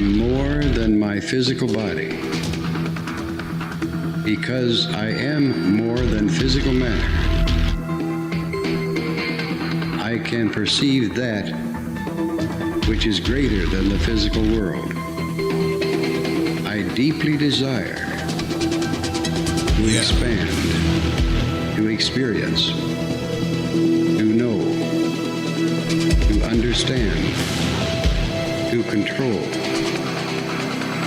am more than my physical body. Because I am more than physical matter, I can perceive that which is greater than the physical world. I deeply desire to expand, to experience, to know, to understand, to control,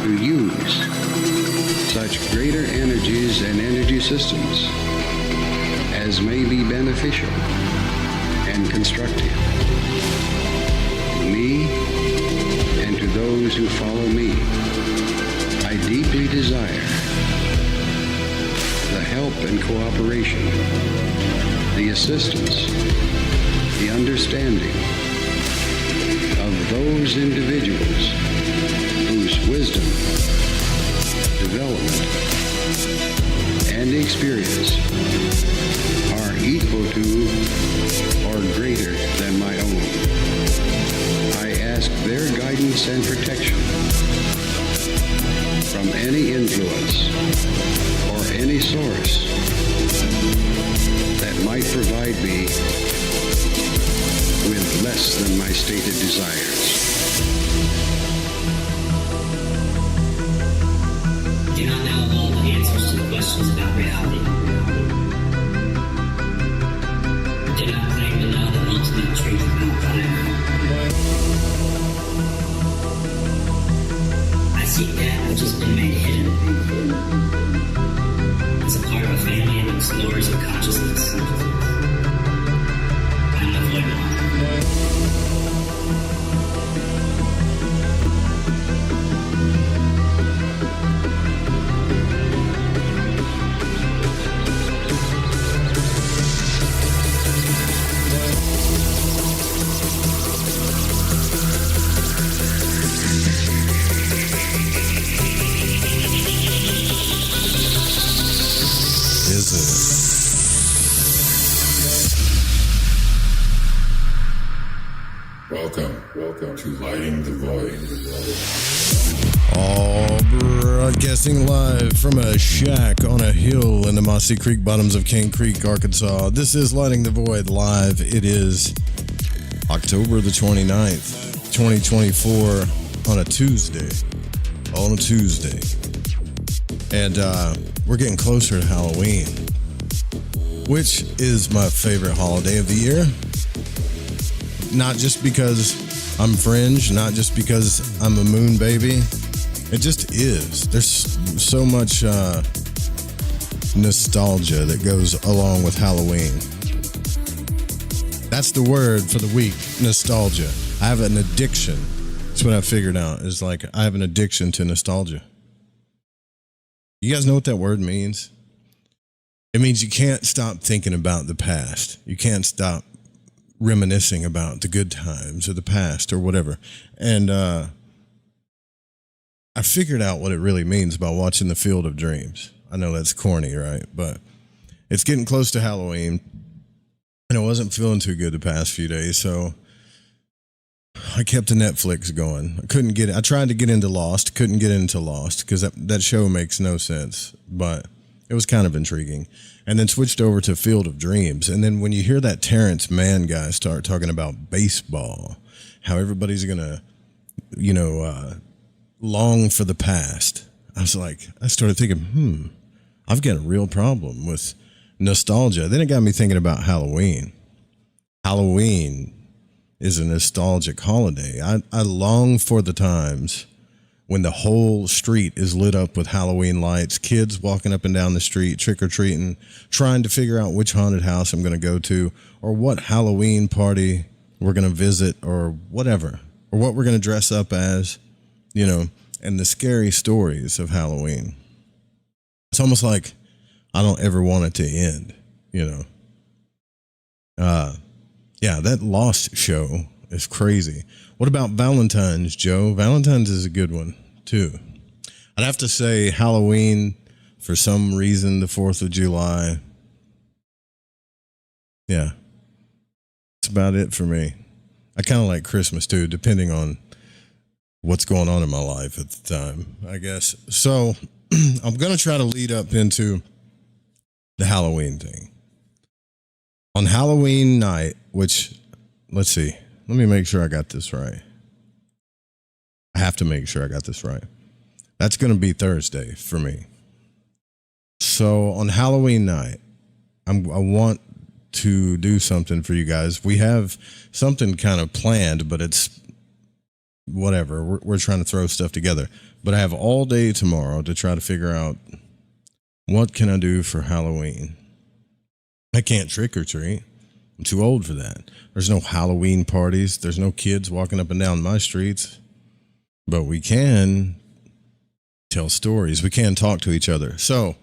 to use such greater energies and energy systems as may be beneficial and constructive to me and to those who follow me. I deeply desire the help and cooperation, the assistance, the understanding of those individuals whose wisdom, development, and experience are equal to or greater than my own. I ask their guidance and protection from any influence or any source that might provide me with less than my stated desires. I do not know all the answers to the questions about reality. I do not claim to know the ultimate truth about time. I seek that which has been made hidden. As a part of a family of explorers of consciousness. I am the void one. Welcome to Lighting the Void. All broadcasting live from a shack on a hill in the Mossy Creek bottoms of Cane Creek, Arkansas. This is Lighting the Void live. It is October the 29th, 2024 on a Tuesday. And we're getting closer to Halloween, which is my favorite holiday of the year. Not just because I'm fringe, not just because I'm a moon baby. It just is. There's so much nostalgia that goes along with Halloween. That's the word for the week, nostalgia. I have an addiction. That's what I figured out. Is like I have an addiction to nostalgia. You guys know what that word means? It means you can't stop thinking about the past. You can't stop reminiscing about the good times or the past or whatever. And I figured out what it really means by watching The Field of Dreams. I know that's corny, right? But it's getting close to Halloween, and I wasn't feeling too good the past few days, so I kept the Netflix going. I tried to get into Lost, couldn't get into Lost because that show makes no sense, but it was kind of intriguing. And then switched over to Field of Dreams. And then when you hear that Terrence Mann guy start talking about baseball, how everybody's going to, long for the past, I started thinking, I've got a real problem with nostalgia. Then it got me thinking about Halloween. Halloween is a nostalgic holiday. I long for the times when the whole street is lit up with Halloween lights, kids walking up and down the street, trick-or-treating, trying to figure out which haunted house I'm going to go to, or what Halloween party we're going to visit, or whatever, or what we're going to dress up as, and the scary stories of Halloween. It's almost like I don't ever want it to end, Yeah, that Lost show is crazy. What about Valentine's, Joe? Valentine's is a good one, too. I'd have to say Halloween, for some reason, the 4th of July. Yeah. That's about it for me. I kind of like Christmas, too, depending on what's going on in my life at the time, I guess. So I'm going to try to lead up into the Halloween thing. On Halloween night, which, let's see, let me make sure I got this right. I have to make sure I got this right. That's going to be Thursday for me. So on Halloween night, I want to do something for you guys. We have something kind of planned, but it's whatever. We're trying to throw stuff together. But I have all day tomorrow to try to figure out what can I do for Halloween. I can't trick or treat. I'm too old for that. There's no Halloween parties. There's no kids walking up and down my streets. But we can tell stories. We can talk to each other. So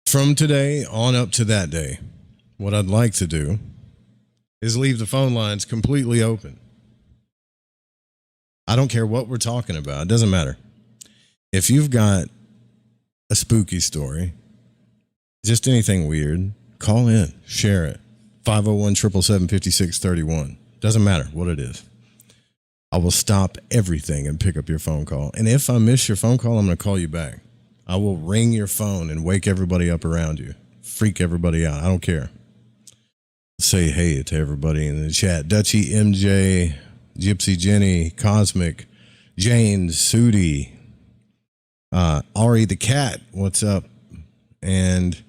from today on up to that day, what I'd like to do is leave the phone lines completely open. I don't care what we're talking about. It doesn't matter. If you've got a spooky story, just anything weird, call in, share it. 501-777-5631. Doesn't matter what it is. I will stop everything and pick up your phone call. And if I miss your phone call, I'm going to call you back. I will ring your phone and wake everybody up around you. Freak everybody out. I don't care. Say hey to everybody in the chat. Dutchie, MJ, Gypsy Jenny, Cosmic, Jane, Sudi, Ari the Cat, what's up? And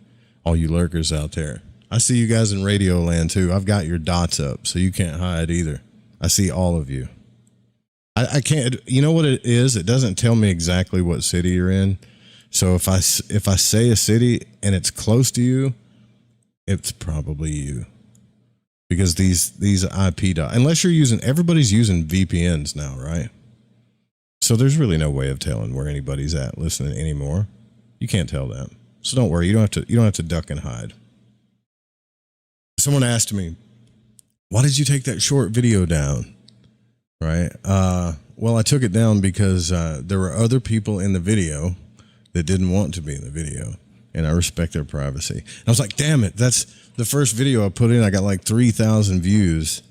all you lurkers out there. I see you guys in Radio Land too. I've got your dots up, so you can't hide either. I see all of you. I can't, you know what it is? It doesn't tell me exactly what city you're in. So if I say a city and it's close to you, it's probably you. Because these IP dots, unless you're using, everybody's using VPNs now, right? So there's really no way of telling where anybody's at listening anymore. You can't tell that. So don't worry, you don't have to duck and hide. Someone asked me, why did you take that short video down? Right? Well, I took it down because there were other people in the video that didn't want to be in the video, and I respect their privacy. And I was like, damn it, that's the first video I put in. I got like 3,000 views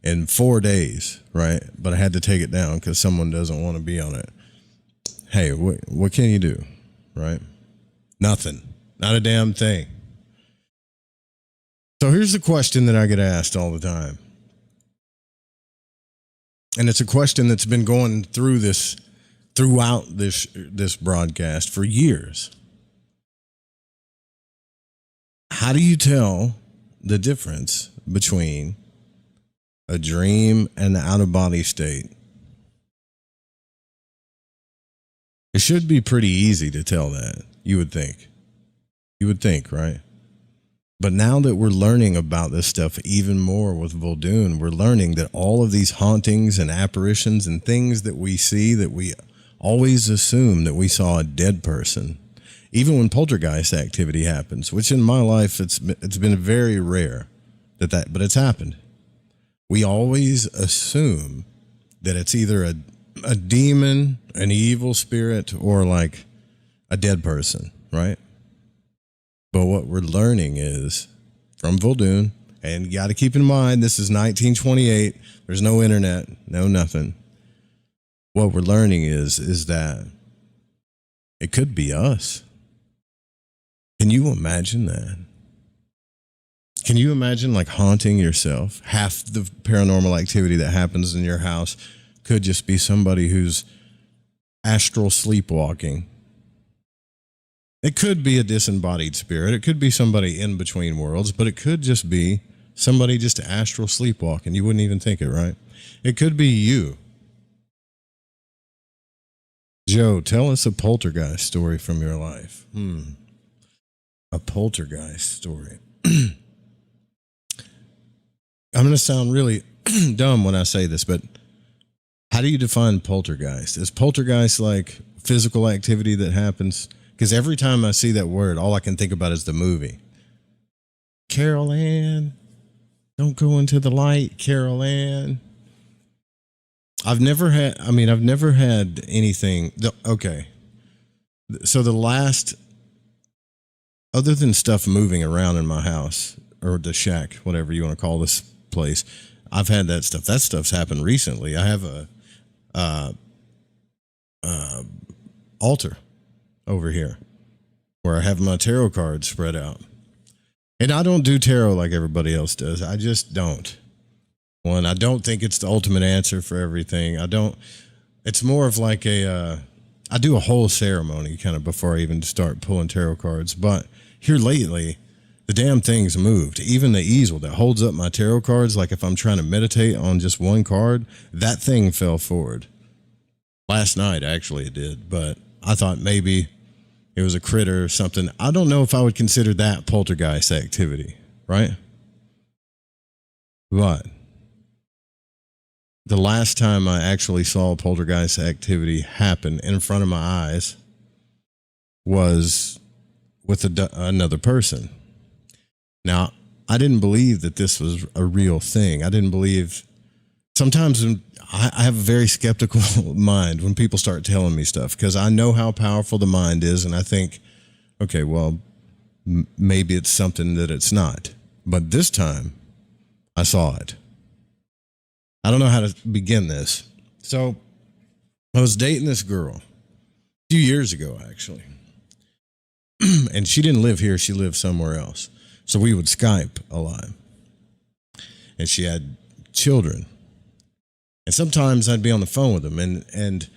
in 4 days, right? But I had to take it down because someone doesn't want to be on it. Hey, what can you do, right? Nothing. Not a damn thing. So here's the question that I get asked all the time. And it's a question that's been going throughout this broadcast for years. How do you tell the difference between a dream and the out-of-body state? It should be pretty easy to tell that, you would think. You would think, right? But now that we're learning about this stuff even more with Voldoon, we're learning that all of these hauntings and apparitions and things that we see, that we always assume that we saw a dead person, even when poltergeist activity happens, which in my life it's been very rare but it's happened. We always assume that it's either a demon, an evil spirit, or like a dead person, right? But what we're learning is from Voldoon, and you got to keep in mind, this is 1928. There's no internet, no nothing. What we're learning is that it could be us. Can you imagine that? Can you imagine like haunting yourself? Half the paranormal activity that happens in your house could just be somebody who's astral sleepwalking. It could be a disembodied spirit. It could be somebody in between worlds, but it could just be somebody just astral sleepwalking. You wouldn't even think it, right? It could be you. Joe, tell us a poltergeist story from your life. A poltergeist story. I'm going to sound really dumb when I say this, but how do you define poltergeist? Is poltergeist like physical activity that happens? Because every time I see that word, all I can think about is the movie. Carol Ann, don't go into the light, Carol Ann. I've never had anything. Okay. So the last, other than stuff moving around in my house or the shack, whatever you want to call this place, I've had that stuff. That stuff's happened recently. I have altar over here where I have my tarot cards spread out. And I don't do tarot like everybody else does. I just don't. One, I don't think it's the ultimate answer for everything. It's more of like I do a whole ceremony kind of before I even start pulling tarot cards. But here lately, the damn thing's moved. Even the easel that holds up my tarot cards, like if I'm trying to meditate on just one card, that thing fell forward. Last night, actually, it did. But I thought maybe it was a critter or something. I don't know if I would consider that poltergeist activity, right? But the last time I actually saw poltergeist activity happen in front of my eyes was with another person. Now, I didn't believe that this was a real thing. I didn't believe. Sometimes I have a very skeptical mind when people start telling me stuff because I know how powerful the mind is, and I think, okay, well, maybe it's something that it's not. But this time, I saw it. I don't know how to begin this. So, I was dating this girl a few years ago, actually. And she didn't live here. She lived somewhere else. So we would Skype a lot. And she had children. And sometimes I'd be on the phone with them. And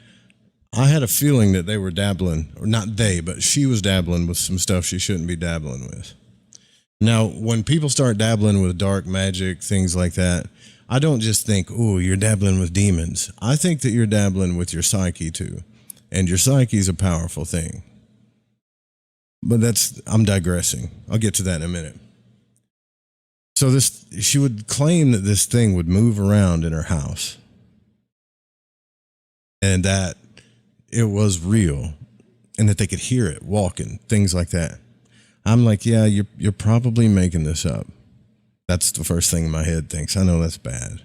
I had a feeling that they were dabbling, or not they, but she was dabbling with some stuff she shouldn't be dabbling with. Now, when people start dabbling with dark magic, things like that, I don't just think, oh, you're dabbling with demons. I think that you're dabbling with your psyche too. And your psyche is a powerful thing. But I'm digressing. I'll get to that in a minute. So she would claim that this thing would move around in her house. And that it was real. And that they could hear it walking, things like that. I'm like, yeah, you're probably making this up. That's the first thing my head thinks. I know that's bad.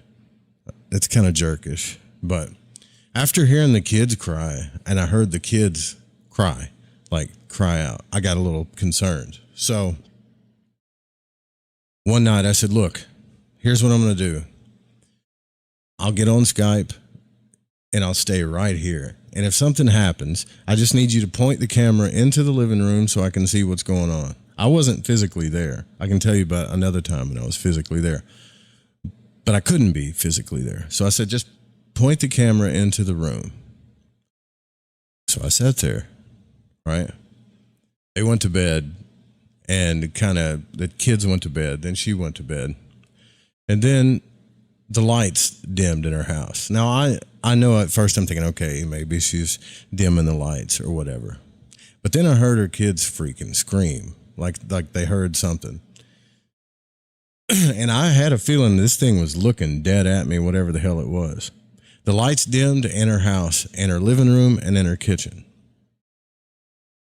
It's kind of jerkish. But after hearing the kids cry, and I heard the kids cry out, I got a little concerned. So one night I said, look, here's what I'm going to do. I'll get on Skype and I'll stay right here. And if something happens, I just need you to point the camera into the living room so I can see what's going on. I wasn't physically there. I can tell you about another time when I was physically there. But I couldn't be physically there. So I said, just point the camera into the room. So I sat there, right? They went to bed, and the kids went to bed. Then she went to bed. And then the lights dimmed in her house. Now, I know at first I'm thinking, okay, maybe she's dimming the lights or whatever. But then I heard her kids freaking scream, like they heard something. And I had a feeling this thing was looking dead at me, whatever the hell it was. The lights dimmed in her house, in her living room, and in her kitchen.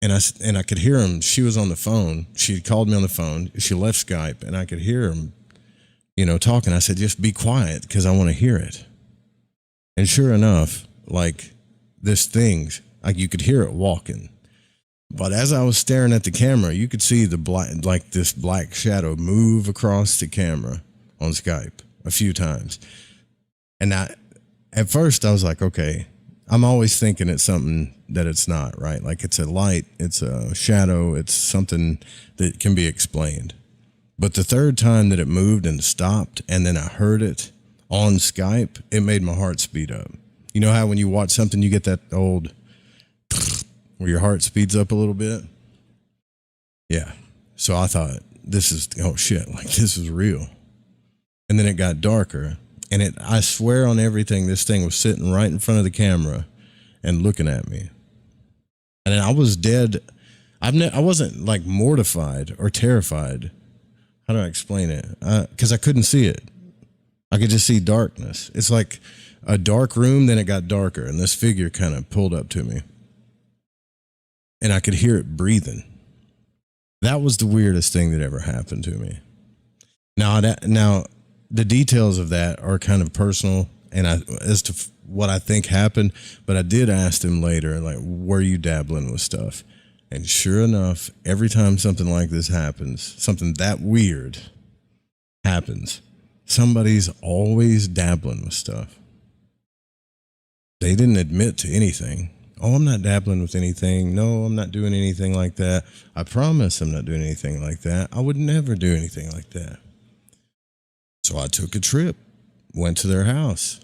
And I could hear him. She was on the phone. She had called me on the phone. She left Skype, and I could hear him, talking. I said, just be quiet because I want to hear it. And sure enough, this thing, you could hear it walking. But as I was staring at the camera, you could see this black shadow move across the camera on Skype a few times. And at first I was like, okay, I'm always thinking it's something that it's not, right? Like it's a light, it's a shadow, it's something that can be explained. But the third time that it moved and stopped, and then I heard it on Skype, it made my heart speed up. You know how when you watch something, you get that old where your heart speeds up a little bit? Yeah. So I thought, oh shit, this is real. And then it got darker, and I swear on everything, this thing was sitting right in front of the camera and looking at me. And I was dead. I wasn't mortified or terrified. How do I explain it? Because I couldn't see it. I could just see darkness. It's like a dark room, then it got darker, and this figure kind of pulled up to me. And I could hear it breathing. That was the weirdest thing that ever happened to me. Now the details of that are kind of personal, and as to what I think happened. But I did ask him later, were you dabbling with stuff? And sure enough, every time something like this happens, something that weird happens, somebody's always dabbling with stuff. They didn't admit to anything. Oh, I'm not dabbling with anything. No, I'm not doing anything like that. I promise I'm not doing anything like that. I would never do anything like that. So I took a trip, went to their house,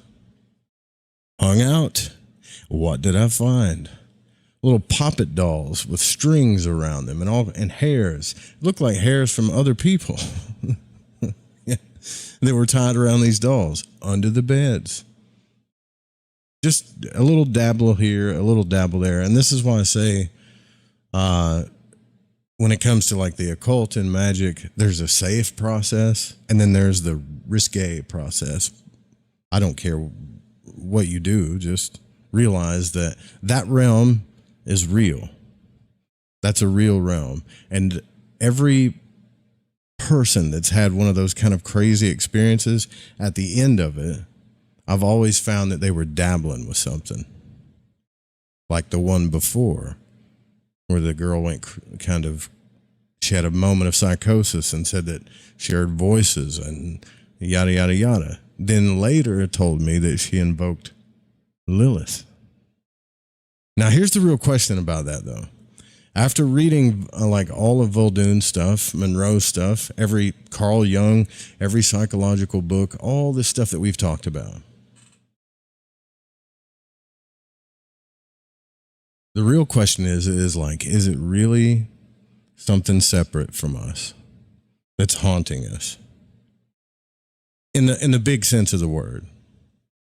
hung out. What did I find? Little poppet dolls with strings around them and hairs. It looked like hairs from other people. They were tied around these dolls under the beds. Just a little dabble here, a little dabble there. And this is why I say, when it comes to like the occult and magic, there's a safe process and then there's the risque process. I don't care what you do, just realize that that realm is real. That's a real realm. And every person that's had one of those kind of crazy experiences, at the end of it, I've always found that they were dabbling with something. Like the one before, where the girl went she had a moment of psychosis and said that she heard voices and yada, yada, yada. Then later it told me that she invoked Lilith. Now, here's the real question about that, though. After reading like all of Muldoon's stuff, Monroe's stuff, every Carl Jung, every psychological book, all this stuff that we've talked about, the real question is it really something separate from us that's haunting us? In the big sense of the word.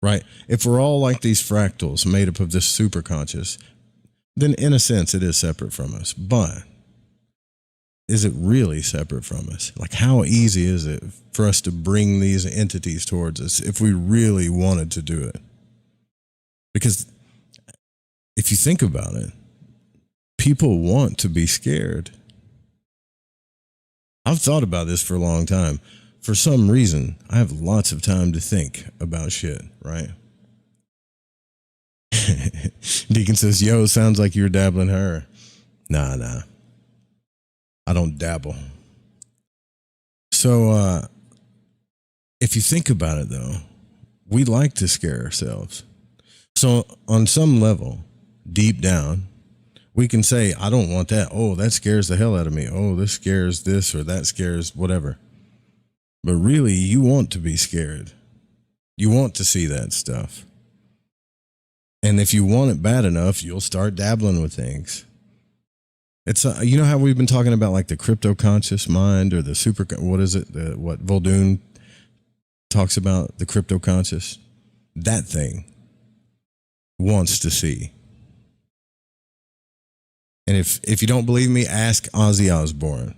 Right? If we're all like these fractals made up of this superconscious, then in a sense it is separate from us. But is it really separate from us? Like, how easy is it for us to bring these entities towards us if we really wanted to do it? Because if you think about it, people want to be scared. I've thought about this for a long time. For some reason, I have lots of time to think about shit, right? Deacon says, yo, sounds like you're dabbling her. Nah. I don't dabble. So, if you think about it, though, we like to scare ourselves. So, on some level, deep down, we can say, I don't want that. Oh, that scares the hell out of me. Oh, this scares this or that scares whatever. But really, you want to be scared. You want to see that stuff. And if you want it bad enough, you'll start dabbling with things. It's you know how we've been talking about like the crypto conscious mind or the super, what is it? What Muldoon talks about, the crypto conscious. That thing wants to see. And if you don't believe me, ask Ozzy Osbourne.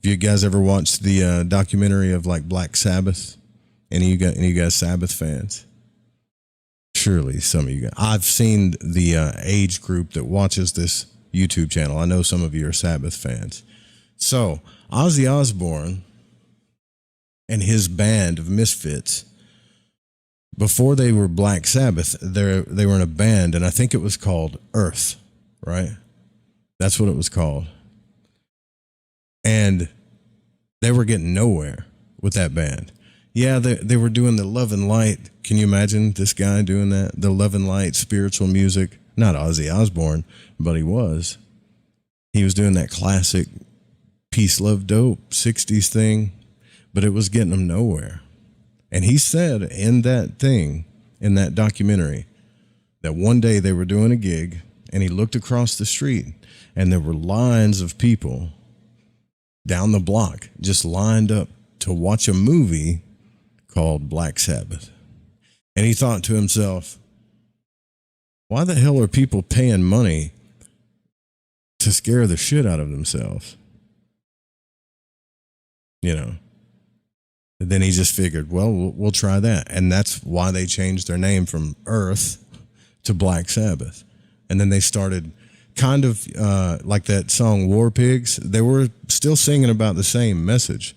Have you guys ever watched the documentary of like Black Sabbath? Any of you guys Sabbath fans? Surely some of you guys. I've seen the age group that watches this YouTube channel. I know some of you are Sabbath fans. So Ozzy Osbourne and his band of misfits, before they were Black Sabbath, they were in a band, and I think it was called Earth, right? That's what it was called. And they were getting nowhere with that band. Yeah, they were doing the Love and Light. Can you imagine this guy doing that? The Love and Light spiritual music. Not Ozzy Osbourne, but he was. He was doing that classic peace, love, dope 60s thing, but it was getting him nowhere. And he said in that thing, in that documentary, that one day they were doing a gig and he looked across the street and there were lines of people down the block just lined up to watch a movie called Black Sabbath. And he thought to himself, why the hell are people paying money to scare the shit out of themselves? You know. And then he just figured, well, we'll try that. And that's why they changed their name from Earth to Black Sabbath. And then they started kind of like that song War Pigs. They were still singing about the same message,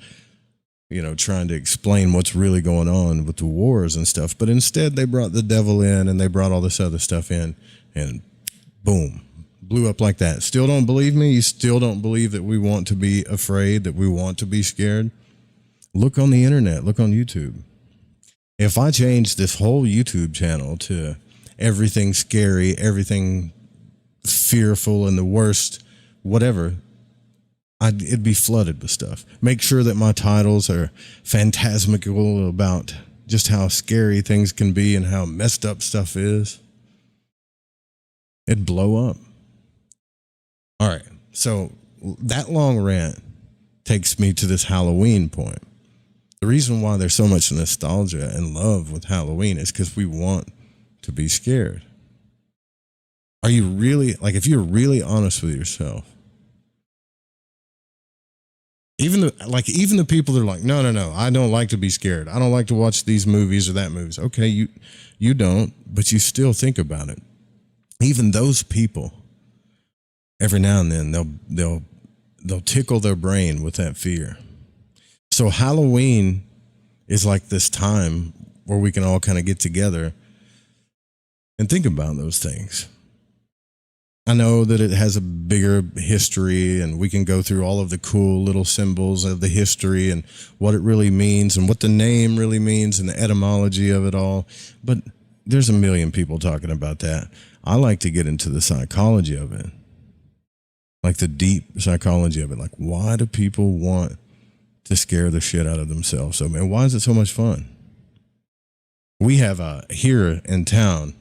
you know, trying to explain what's really going on with the wars and stuff. But instead they brought the devil in and they brought all this other stuff in and boom, blew up like that. Still don't believe me? You still don't believe that we want to be afraid, that we want to be scared? Look on the internet, look on YouTube. If I change this whole YouTube channel to everything scary, everything fearful and the worst, whatever, it'd be flooded with stuff. Make sure that my titles are phantasmical about just how scary things can be and how messed up stuff is. It'd blow up. All right. So that long rant takes me to this Halloween point. The reason why there's so much nostalgia and love with Halloween is because we want to be scared. Are you really, like, if you're really honest with yourself, even the people that are like, no, I don't like to be scared. I don't like to watch these movies or that movies. Okay, you don't, but you still think about it. Even those people, every now and then they'll tickle their brain with that fear. So Halloween is like this time where we can all kind of get together and think about those things. I know that it has a bigger history, and we can go through all of the cool little symbols of the history and what it really means and what the name really means and the etymology of it all. But there's a million people talking about that. I like to get into the psychology of it, like the deep psychology of it. Like, why do people want to scare the shit out of themselves? So, man, why is it so much fun? We have here in town,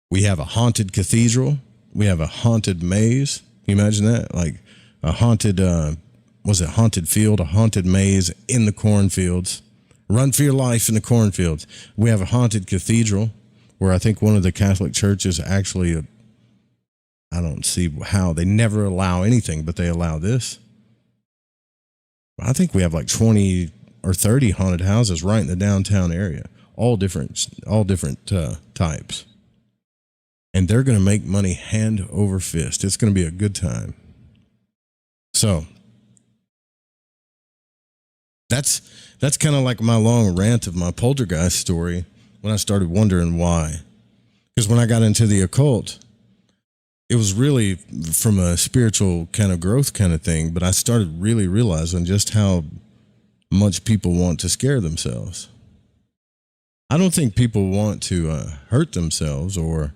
we have a haunted cathedral. We have a haunted maze. Can you imagine that? Like a haunted, haunted field, a haunted maze in the cornfields. Run for your life in the cornfields. We have a haunted cathedral where I think one of the Catholic churches actually, I don't see how, they never allow anything, but they allow this. I think we have like 20 or 30 haunted houses right in the downtown area, all different types. And they're going to make money hand over fist. It's going to be a good time. So that's kind of like my long rant of my poltergeist story when I started wondering why. Because when I got into the occult, it was really from a spiritual kind of growth kind of thing. But I started really realizing just how much people want to scare themselves. I don't think people want to hurt themselves or,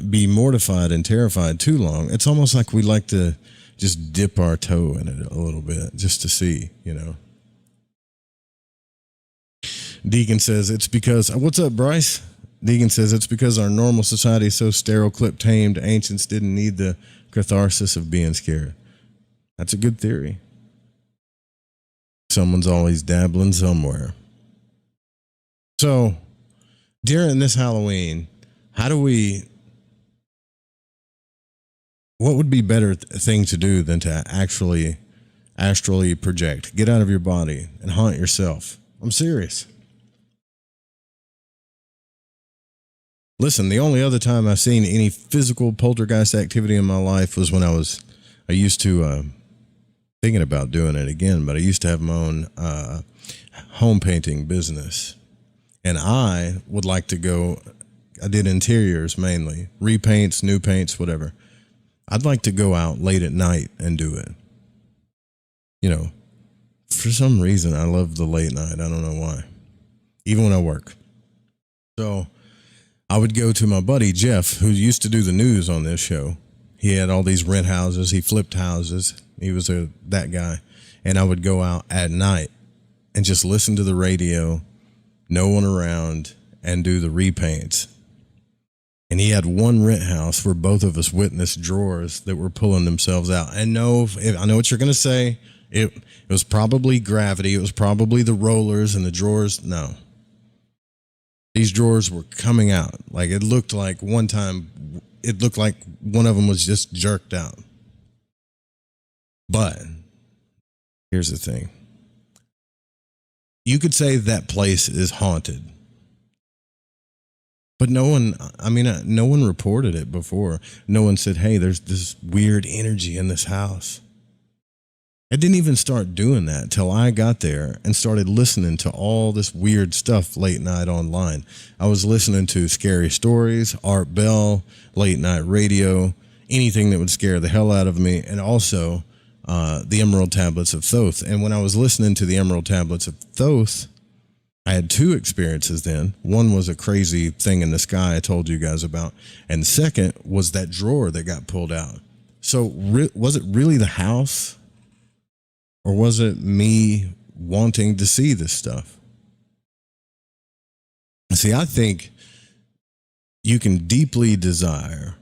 be mortified and terrified too long. It's almost like we like to just dip our toe in it a little bit just to see, Deacon says it's because, what's up, Bryce? Deacon says it's because our normal society is so sterile, clip-tamed, ancients didn't need the catharsis of being scared. That's a good theory. Someone's always dabbling somewhere. So, during this Halloween, what would be better thing to do than to actually astrally project, get out of your body and haunt yourself? I'm serious. Listen, the only other time I've seen any physical poltergeist activity in my life was when I used to, thinking about doing it again, but I used to have my own home painting business. And I would like to go, I did interiors mainly, repaints, new paints, whatever. I'd like to go out late at night and do it. For some reason, I love the late night. I don't know why. Even when I work. So I would go to my buddy, Jeff, who used to do the news on this show. He had all these rent houses. He flipped houses. He was that guy. And I would go out at night and just listen to the radio, no one around, and do the repaints. And he had one rent house where both of us witnessed drawers that were pulling themselves out. And no, I know what you're going to say. It was probably gravity. It was probably the rollers and the drawers. No. These drawers were coming out. Like it looked like one time, it looked like one of them was just jerked out. But here's the thing. You could say that place is haunted. But no one reported it before. No one said, hey, there's this weird energy in this house. I didn't even start doing that till I got there and started listening to all this weird stuff late night online. I was listening to scary stories, Art Bell, late night radio, anything that would scare the hell out of me, and also the Emerald Tablets of Thoth. And when I was listening to the Emerald Tablets of Thoth, I I had two experiences then. One was a crazy thing in the sky I told you guys about. And the second was that drawer that got pulled out. So was it really the house? Or was it me wanting to see this stuff? See, I think you can deeply desire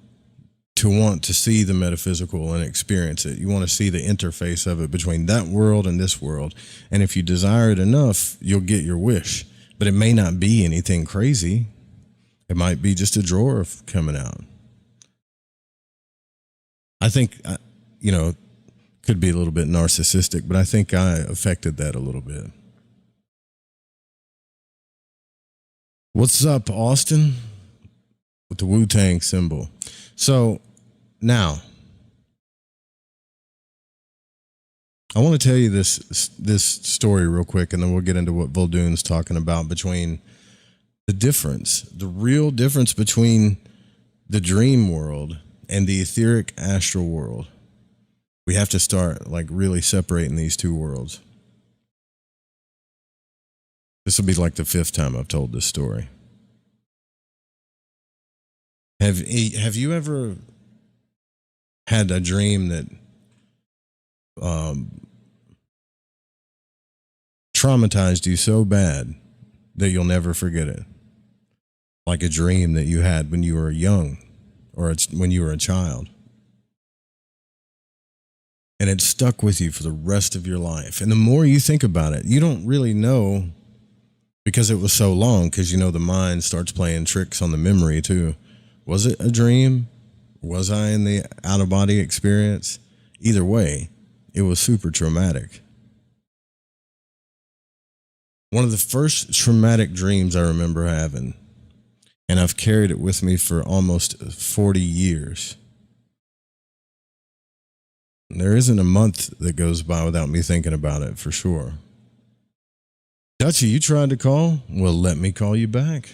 to want to see the metaphysical and experience it. You want to see the interface of it between that world and this world. And if you desire it enough, you'll get your wish. But it may not be anything crazy. It might be just a drawer coming out. I think, could be a little bit narcissistic, but I think I affected that a little bit. What's up, Austin? With the Wu-Tang symbol. So now, I want to tell you this story real quick, and then we'll get into what Voldoon's talking about between the real difference between the dream world and the etheric astral world. We have to start really separating these two worlds. This will be like the 5th time I've told this story. Have you ever had a dream that traumatized you so bad that you'll never forget it? Like a dream that you had when you were young or when you were a child. And it stuck with you for the rest of your life. And the more you think about it, you don't really know, because it was so long, because the mind starts playing tricks on the memory too. Was it a dream? Was I in the out-of-body experience? Either way, it was super traumatic. One of the first traumatic dreams I remember having, and I've carried it with me for almost 40 years. There isn't a month that goes by without me thinking about it, for sure. Dutchie, you tried to call? Well, let me call you back.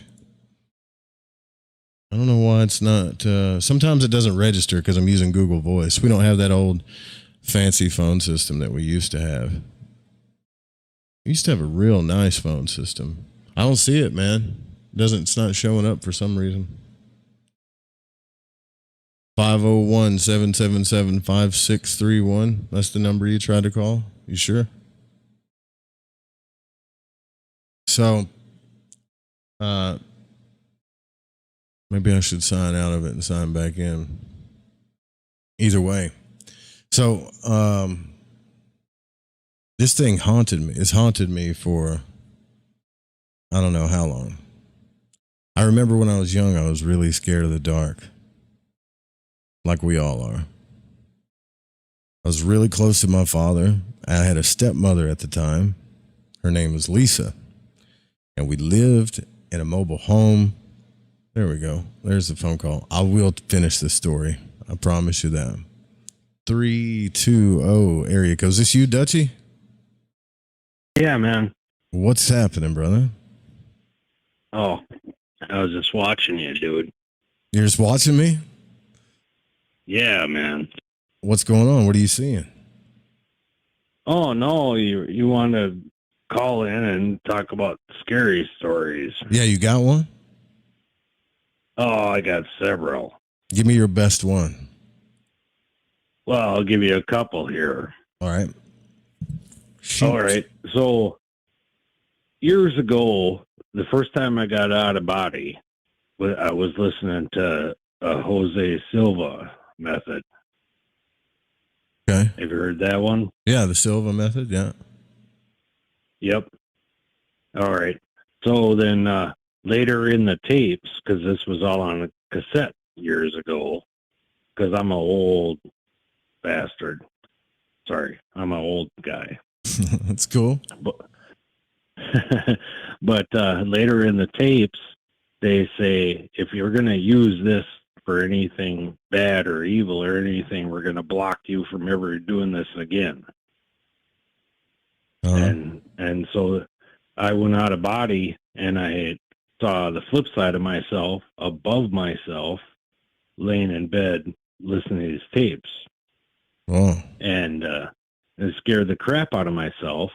I don't know why it's not. Sometimes it doesn't register because I'm using Google Voice. We don't have that old fancy phone system that we used to have. We used to have a real nice phone system. I don't see it, man. It's not showing up for some reason. 501-777-5631. That's the number you tried to call? You sure? So, maybe I should sign out of it and sign back in. Either way. So, this thing haunted me. It's haunted me for I don't know how long. I remember when I was young, I was really scared of the dark. Like we all are. I was really close to my father. I had a stepmother at the time. Her name was Lisa. And we lived in a mobile home. There we go. There's the phone call. I will finish this story. I promise you that. 320 area code. Is this you, Dutchie? Yeah, man. What's happening, brother? Oh, I was just watching you, dude. You're just watching me? Yeah, man. What's going on? What are you seeing? Oh, no, you want to call in and talk about scary stories. Yeah, you got one? Oh, I got several. Give me your best one. Well, I'll give you a couple here. All right. Shoot. All right. So, years ago, the first time I got out of body, I was listening to Jose Silva method. Okay. Have you heard that one? Yeah, the Silva method. Yeah. Yep. All right. So then later in the tapes, because this was all on a cassette years ago, because I'm an old bastard. Sorry, I'm an old guy. That's cool. But later in the tapes, they say, if you're going to use this for anything bad or evil or anything, we're going to block you from ever doing this again. And so I went out of body, and I saw the flip side of myself, above myself, laying in bed listening to these tapes. Oh. And it scared the crap out of myself.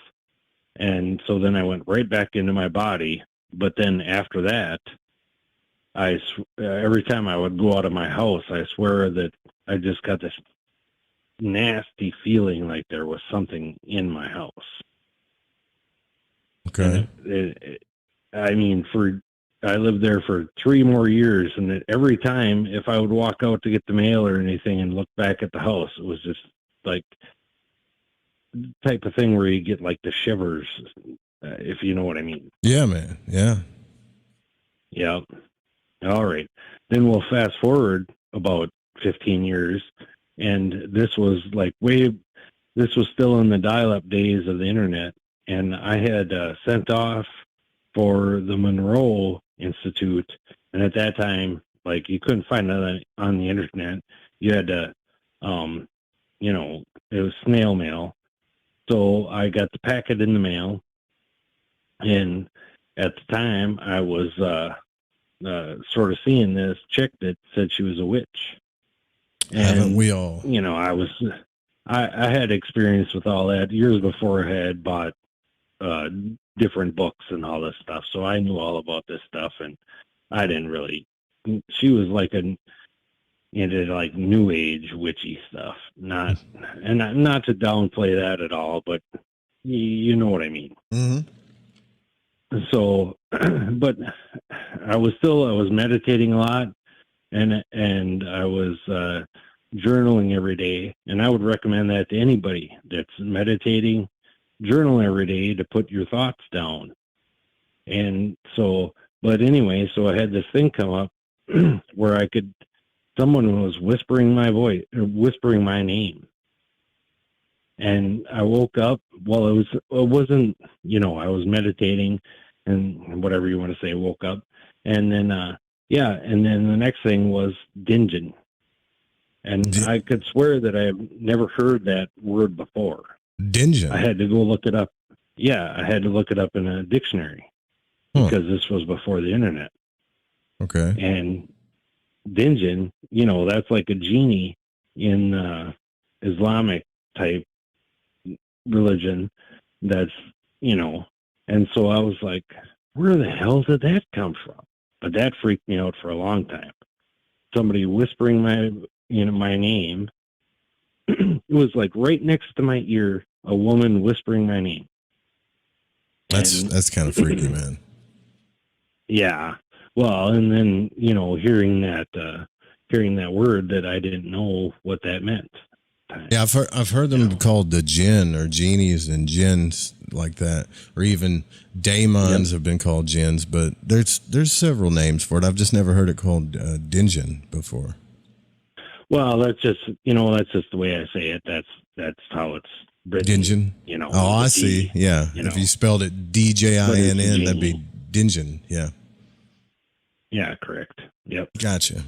And so then I went right back into my body. But then after that, every time I would go out of my house, I swear that I just got this nasty feeling like there was something in my house. Okay. I mean, I lived there for 3 more years, and every time if I would walk out to get the mail or anything and look back at the house, it was just like the type of thing where you get like the shivers, if you know what I mean. Yeah, man. Yeah. Yeah. All right. Then we'll fast forward about 15 years, and this was still in the dial-up days of the internet, and I had sent off for the Monroe Institute, and at that time, like, you couldn't find it on the internet. You had to, it was snail mail. So I got the packet in the mail, and at the time I was sort of seeing this chick that said she was a witch. And, haven't we all? I had experience with all that years before I had bought different books and all this stuff, so I knew all about this stuff, and I didn't really. She was like into like new age witchy stuff, not to downplay that at all, but you know what I mean. Mm-hmm. So, but I was meditating a lot, and I was journaling every day, and I would recommend that to anybody that's meditating. Journal every day to put your thoughts down. And so, but anyway, so I had this thing come up where someone was whispering my voice, or whispering my name. And I woke up. Well, it wasn't, I was meditating and whatever you want to say, woke up. And then, and then the next thing was Dingen. And I could swear that I have never heard that word before. Dingen. I had to go look it up. Yeah, I had to look it up in a dictionary because this was before the internet. Okay. And Dingen, that's like a genie in Islamic type religion. That's, and so I was like, where the hell did that come from? But that freaked me out for a long time. Somebody whispering my name. It was like right next to my ear, a woman whispering my name. That's kind of freaky, man. Yeah. Well, and then, hearing that word that I didn't know what that meant. Yeah, I've heard them called the jinn or genies and jinns like that, or even daemons have been called jinns, but there's several names for it. I've just never heard it called Dingen before. Well, that's just the way I say it. That's how it's written. Dingen. Oh, I see. Yeah. If you spelled it DJINN, that'd be Dingen. Yeah. Yeah, correct. Yep. Gotcha.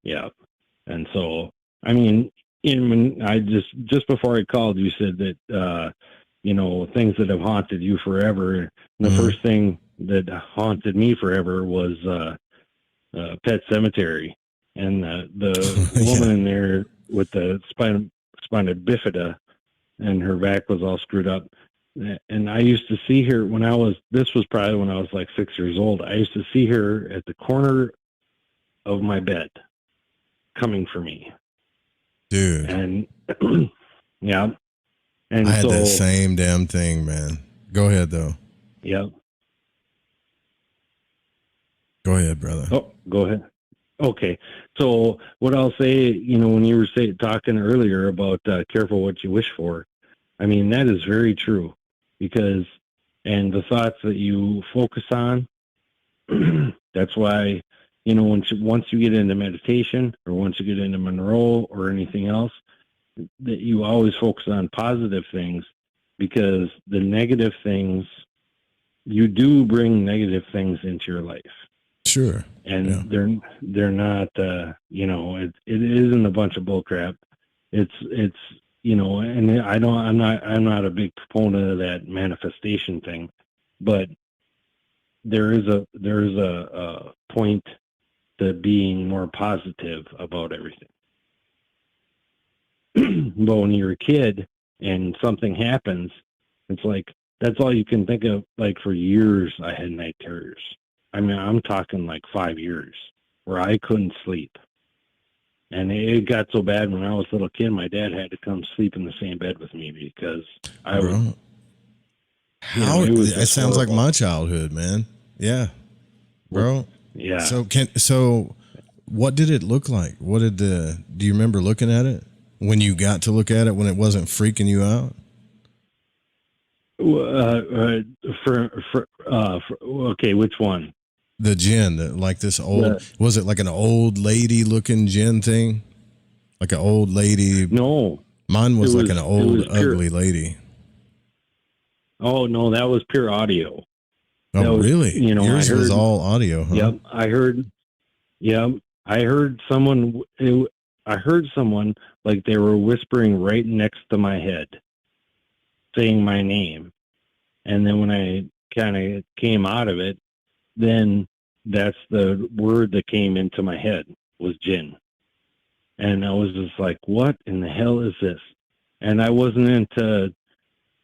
Yeah. And so, I mean, I just before I called, you said that, things that have haunted you forever. And the first thing that haunted me forever was Pet Cemetery. And the woman in there with the spina bifida, and her back was all screwed up. And I used to see her this was probably when I was like 6 years old. I used to see her at the corner of my bed coming for me. Dude. And yeah. And I had that same damn thing, man. Go ahead though. Yeah. Go ahead, brother. Oh, go ahead. Okay. So what I'll say, when you were talking earlier about careful what you wish for, I mean, that is very true and the thoughts that you focus on, that's why, once you get into meditation or once you get into Monroe or anything else, that you always focus on positive things, because the negative things, you do bring negative things into your life. Sure. And they're not, it isn't a bunch of bull crap. It's, and I'm not a big proponent of that manifestation thing, but there is a point to being more positive about everything. But when you're a kid and something happens It's like that's all you can think of. Like for years, I had night terrors. I mean, I'm talking like 5 years where I couldn't sleep. And it got so bad when I was a little kid, my dad had to come sleep in the same bed with me because I Bro. would. How it was it just sounds like horrible. my childhood, man. Yeah, bro. Yeah. So what did it look like? Do you remember looking at it when you got to look at it when it wasn't freaking you out? Okay, which one? The gin, like this old, was it like an old lady looking gin thing? Like an old lady? No. Mine was like an it old, was pure- ugly lady. Oh no, that was pure audio. Oh, That was, really? you know, Yours I was heard- all audio, huh? Yep, I heard. Yep, I heard someone. I heard someone like they were whispering right next to my head, saying my name, and then when I kind of came out of it, then that's the word that came into my head was gin, and I was just like, "What in the hell is this?" And I wasn't into.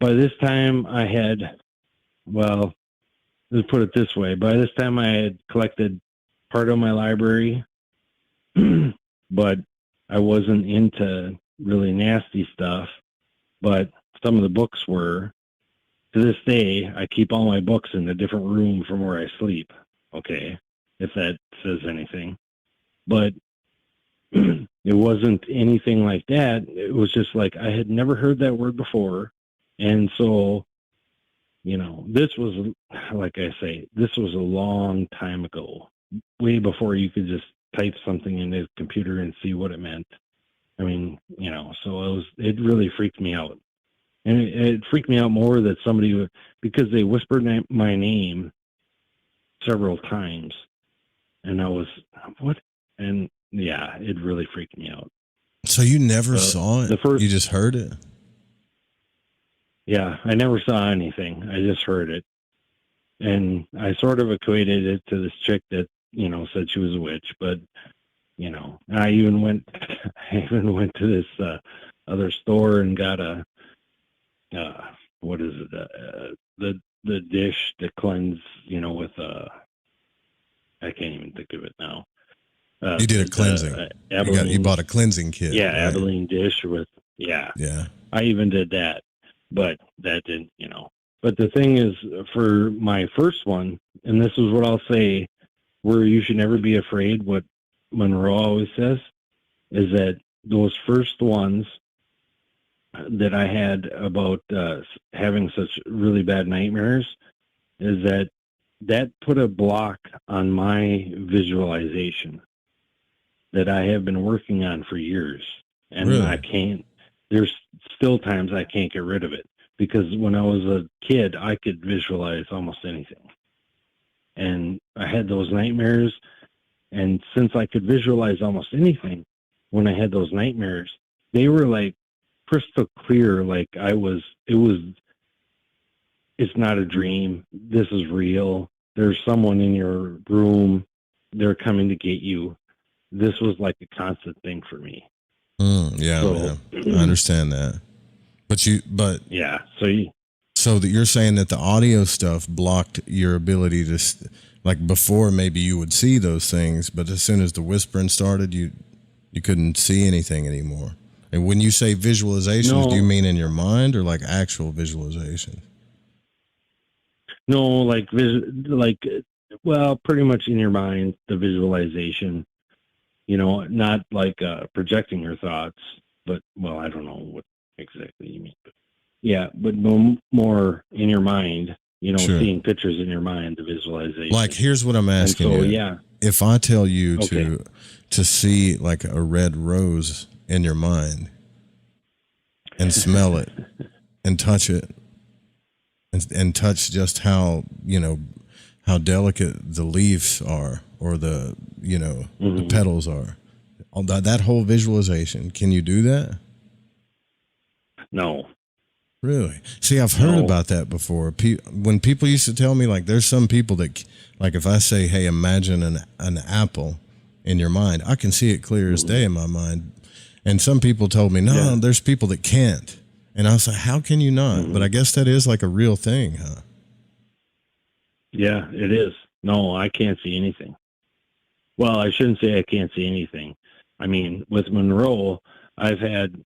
By this time, I had, well, let's put it this way. By this time, I had collected part of my library, but I wasn't into really nasty stuff. But some of the books were. To this day, I keep all my books in a different room from where I sleep. Okay, if that says anything. But it wasn't anything like that. It was just like I had never heard that word before. And so, you know, this was, like I say, this was a long time ago, way before you could just type something into the computer and see what it meant. I mean, you know, so it really freaked me out. And it freaked me out more that somebody would, because they whispered my name several times. And I was, what? And yeah, it really freaked me out. So you never saw it? the first- You just heard it? Yeah, I never saw anything. I just heard it. And I sort of equated it to this chick that, you know, said she was a witch. But, you know, I even went to this other store and got a, what is it? The dish to cleanse, you know, with, I can't even think of it now. You did a cleansing. You bought a cleansing kit. Yeah, right? Abilene dish with, yeah. Yeah. I even did that, but that didn't, you know. But the thing is, for my first one, and this is what I'll say, where you should never be afraid, what Monroe always says, is that those first ones that I had about having such really bad nightmares, is that put a block on my visualization that I have been working on for years. And Really? I can't, there's still times I can't get rid of it, because when I was a kid, I could visualize almost anything. And I had those nightmares. And since I could visualize almost anything, when I had those nightmares, they were like crystal clear. Like it's not a dream. This is real. There's someone in your room. They're coming to get you. This was like a constant thing for me. Yeah, I understand that. But yeah. So that you're saying that the audio stuff blocked your ability to, like before, maybe you would see those things, but as soon as the whispering started, you couldn't see anything anymore. And when you say visualizations, do you mean in your mind or like actual visualization? No, well, pretty much in your mind, the visualization. You know, not like projecting your thoughts, but, well, I don't know what exactly you mean. But yeah, but no more in your mind, you know, Sure. Seeing pictures in your mind, the visualization. Like, here's what I'm asking you. Yeah. If I tell you to see like a red rose in your mind and smell it and touch it and touch just how, you know, how delicate the leaves are or the, you know, the petals are. All that whole visualization. Can you do that? No. Really? See, I've heard about that before. When people used to tell me, like, there's some people that, like, if I say, hey, imagine an apple in your mind, I can see it clear as day in my mind. And some people told me, no, there's people that can't. And I was like, how can you not? Mhm. But I guess that is like a real thing, huh? Yeah, it is. No, I can't see anything. Well, I shouldn't say I can't see anything. I mean, with Monroe, I've had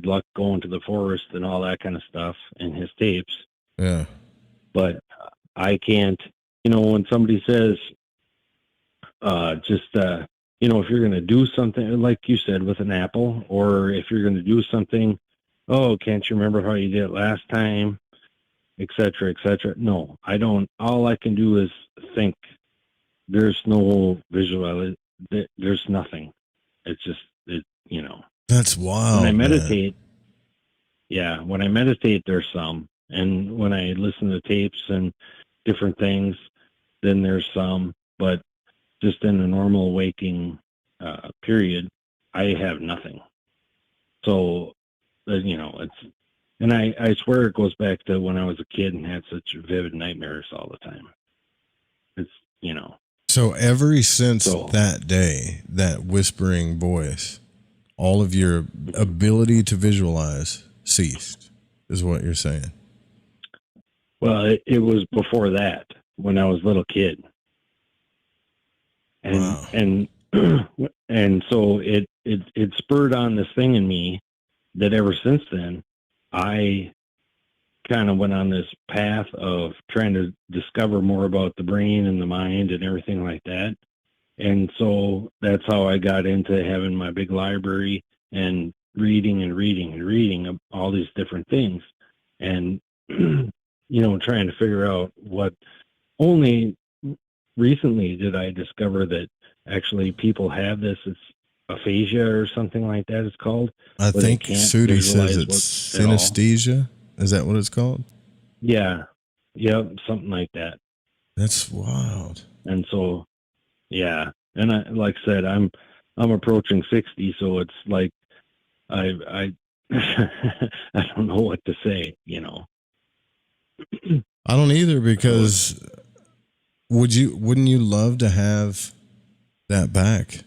luck going to the forest and all that kind of stuff in his tapes, Yeah. but I can't. When somebody says, if you're going to do something like you said with an apple, or if you're going to do something, oh, can't you remember how you did it last time, et cetera, et cetera. No, I don't. All I can do is think. There's no visual. There's nothing. It's just That's wild. When I man. meditate, when I meditate, there's some, and when I listen to tapes and different things, then there's some. But just in a normal waking period, I have nothing. So, it's, and I swear it goes back to when I was a kid and had such vivid nightmares all the time. It's, So ever since So- that day, that whispering voice, all of your ability to visualize ceased, is what you're saying. well, it was before that when I was a little kid. And, Wow. and so it spurred on this thing in me that ever since then, I kind of went on this path of trying to discover more about the brain and the mind and everything like that. And so that's how I got into having my big library and reading all these different things. And, trying to figure out what. Only recently did I discover that actually people have this. It's aphasia or something like that it's called. I where they think can't Sudi says visualize it's at all. synesthesia. Is that what it's called? Yeah. Yep. Something like that. That's wild. And so, yeah. And I, like I said, I'm approaching 60, so it's like I I don't know what to say, I don't either, because wouldn't you love to have that back?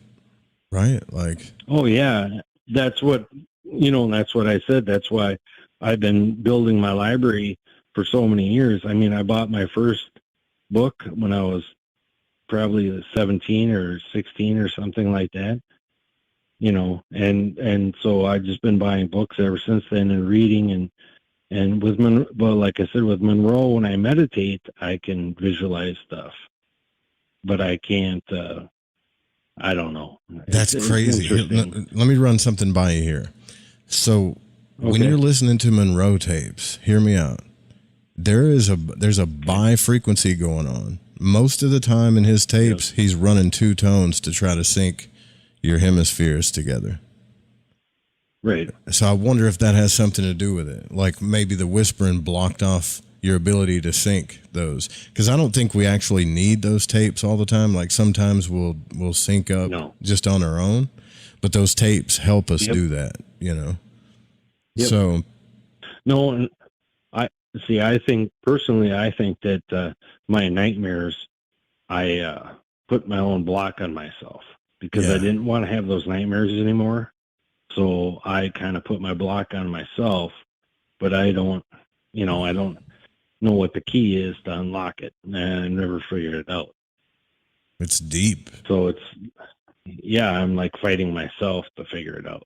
Right? Like, Oh yeah, that's what that's what I said. That's why I've been building my library for so many years. I mean, I bought my first book when I was probably 17 or 16 or something like that. And so I've just been buying books ever since then and reading and with like I said, with Monroe, when I meditate, I can visualize stuff, but I can't. I don't know. that's It's crazy. interesting. Let me run something by you here. So when Okay. you're listening to Monroe tapes, hear me out. There's a bi frequency going on. Most of the time in his tapes, he's running two tones to try to sync your hemispheres together. Right. So I wonder if that has something to do with it. Like maybe the whispering blocked off your ability to sync those. Because I don't think we actually need those tapes all the time. Like sometimes we'll sync up No. just on our own, but those tapes help us Yep. do that. Yep. So No, and I think personally, I think that my nightmares, I put my own block on myself because Yeah. I didn't want to have those nightmares anymore. So I kind of put my block on myself, but I don't know what the key is to unlock it, and I never figured it out. it's deep. So I'm like fighting myself to figure it out.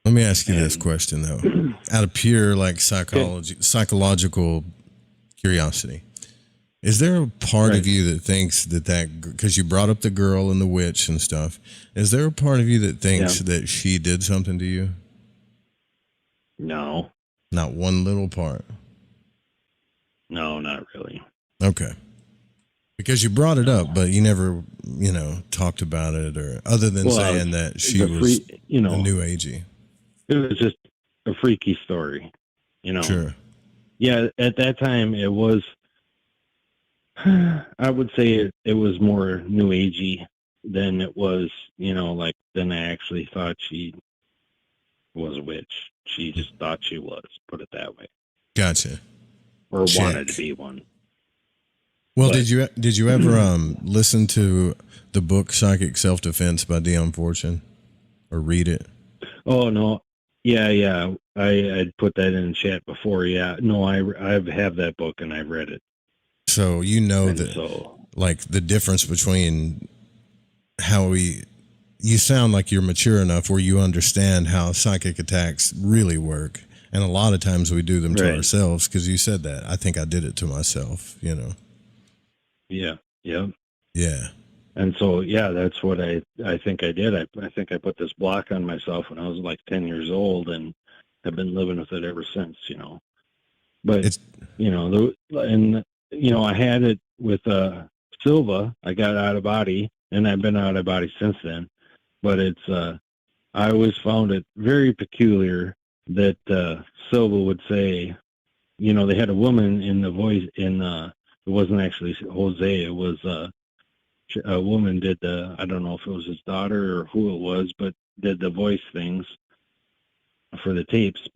Let me ask you this And- question though, out of pure like psychological curiosity. Is there a part of Right. you that thinks that because you brought up the girl and the witch and stuff, is there a part of you that thinks that she did something to you? No, Not one little part. no, not really. Okay. Because you brought it up, but you never, talked about it, or other than Well, saying that she the was free, a new agey. it was just a freaky story, Sure. Yeah, at that time it was. I would say it was more new agey than it was, than I actually thought she was a witch. She just thought she was, put it that way, Gotcha. or Check. wanted to be one. Well, But- did you ever listen to the book Psychic Self Defense by Dion Fortune, or read it? Oh no, Yeah. I'd put that in chat before. Yeah. No, I have that book and I've read it. So you know And that, so, like, the difference between how you sound like you're mature enough where you understand how psychic attacks really work. And a lot of times we do them to Right. ourselves, because you said that. I think I did it to myself, you know? yeah. Yeah. Yeah. And so, yeah, that's what I think I did. I think I put this block on myself when I was like 10 years old, and have been living with it ever since, you know. But, It's, you know, I had it with Silva. I got out of body, and I've been out of body since then. But I always found it very peculiar that Silva would say, you know, they had a woman in the voice it wasn't actually Jose, it was a woman did I don't know if it was his daughter or who it was, but did the voice things for the tapes,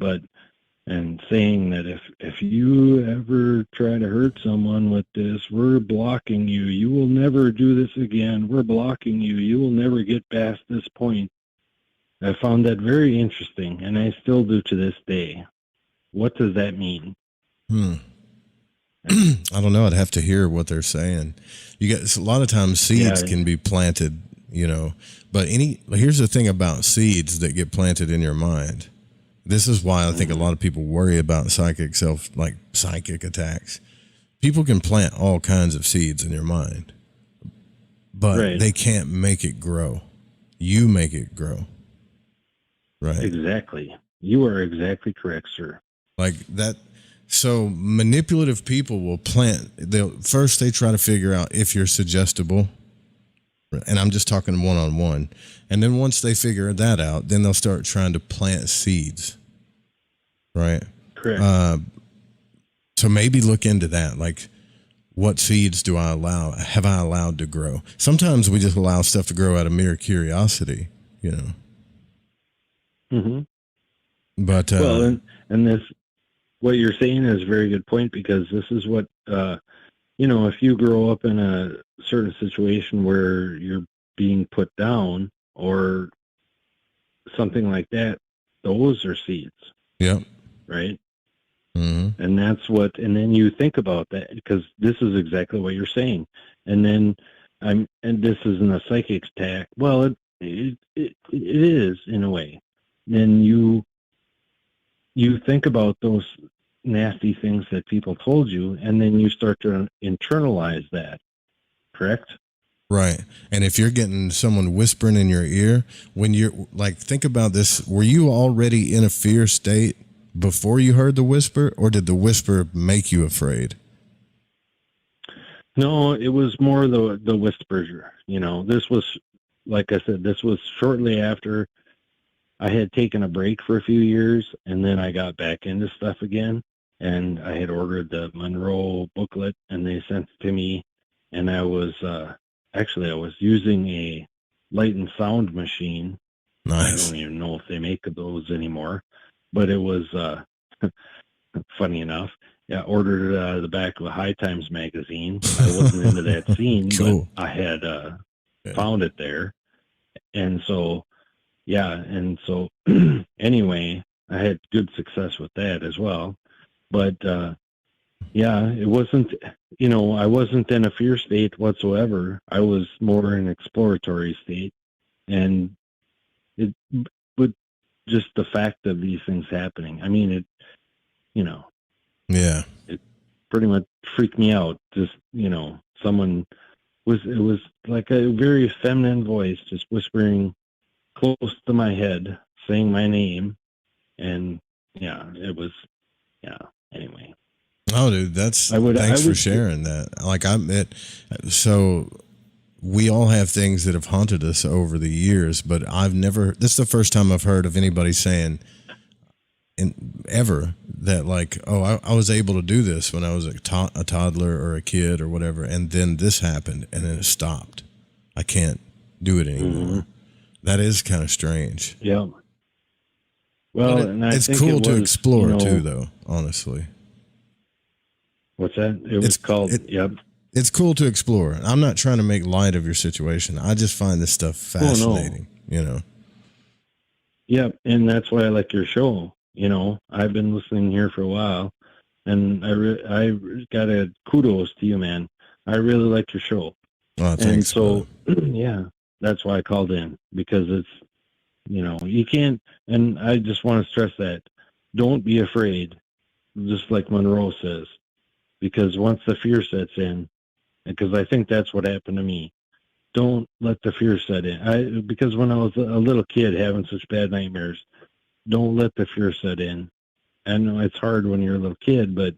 and saying that if you ever try to hurt someone with this, we're blocking you. You will never do this again. We're blocking you. You will never get past this point. I found that very interesting, and I still do to this day. What does that mean? I don't know. I'd have to hear what they're saying. You got a lot of times seeds can be planted, you know, but here's the thing about seeds that get planted in your mind. This is why I think a lot of people worry about psychic attacks. People can plant all kinds of seeds in your mind, but they can't make it grow. You make it grow. Right. Exactly. You are exactly correct, sir. Like that. So manipulative people will first they try to figure out if you're suggestible. And I'm just talking one-on-one. And then once they figure that out, then they'll start trying to plant seeds. Right? Correct. So maybe look into that. Like, what seeds have I allowed to grow? Sometimes we just allow stuff to grow out of mere curiosity, you know. Mm-hmm. But and this, what you're saying is a very good point, because this is what, if you grow up in a certain situation where you're being put down or something like that, those are seeds. Yep. Right. Mm-hmm. And and then you think about that, because this is exactly what you're saying. And then and this isn't a psychic attack. Well, it is in a way. Then you think about those nasty things that people told you, and then you start to internalize that. Correct? Right. And if you're getting someone whispering in your ear, when you're like, think about this. Were you already in a fear state before you heard the whisper, or did the whisper make you afraid? No, it was more the whisper. You know, this was, like I said, this was shortly after I had taken a break for a few years, and then I got back into stuff again. And I had ordered the Monroe booklet, and they sent it to me. And I was I was using a light and sound machine. Nice. I don't even know if they make those anymore, but it was funny enough. Yeah, ordered it out of the back of a High Times magazine. I wasn't into that scene, cool. but I had found it there. And so, anyway, I had good success with that as well. But, it wasn't, I wasn't in a fear state whatsoever. I was more in an exploratory state. And but just the fact of these things happening, I mean, yeah, it pretty much freaked me out. Just, it was like a very feminine voice just whispering close to my head, saying my name. And anyway. Oh, dude, thanks for sharing that. Like, so we all have things that have haunted us over the years, but this is the first time I've heard of anybody saying ever that, like, oh, I was able to do this when I was a toddler or a kid or whatever, and then this happened and then it stopped. I can't do it anymore. Mm-hmm. That is kind of strange. Yeah. Well, it's cool to explore too, though, honestly. What's that? It's called, yep. It's cool to explore. I'm not trying to make light of your situation. I just find this stuff fascinating, Yep, and that's why I like your show. You know, I've been listening here for a while, and I got a kudos to you, man. I really like your show. Oh, And thanks. so, yeah, that's why I called in, because it's, you know, you can't, and I just want to stress that, don't be afraid, just like Monroe says, because once the fear sets in, because I think that's what happened to me, don't let the fear set in. Because when I was a little kid having such bad nightmares, don't let the fear set in. I know it's hard when you're a little kid, but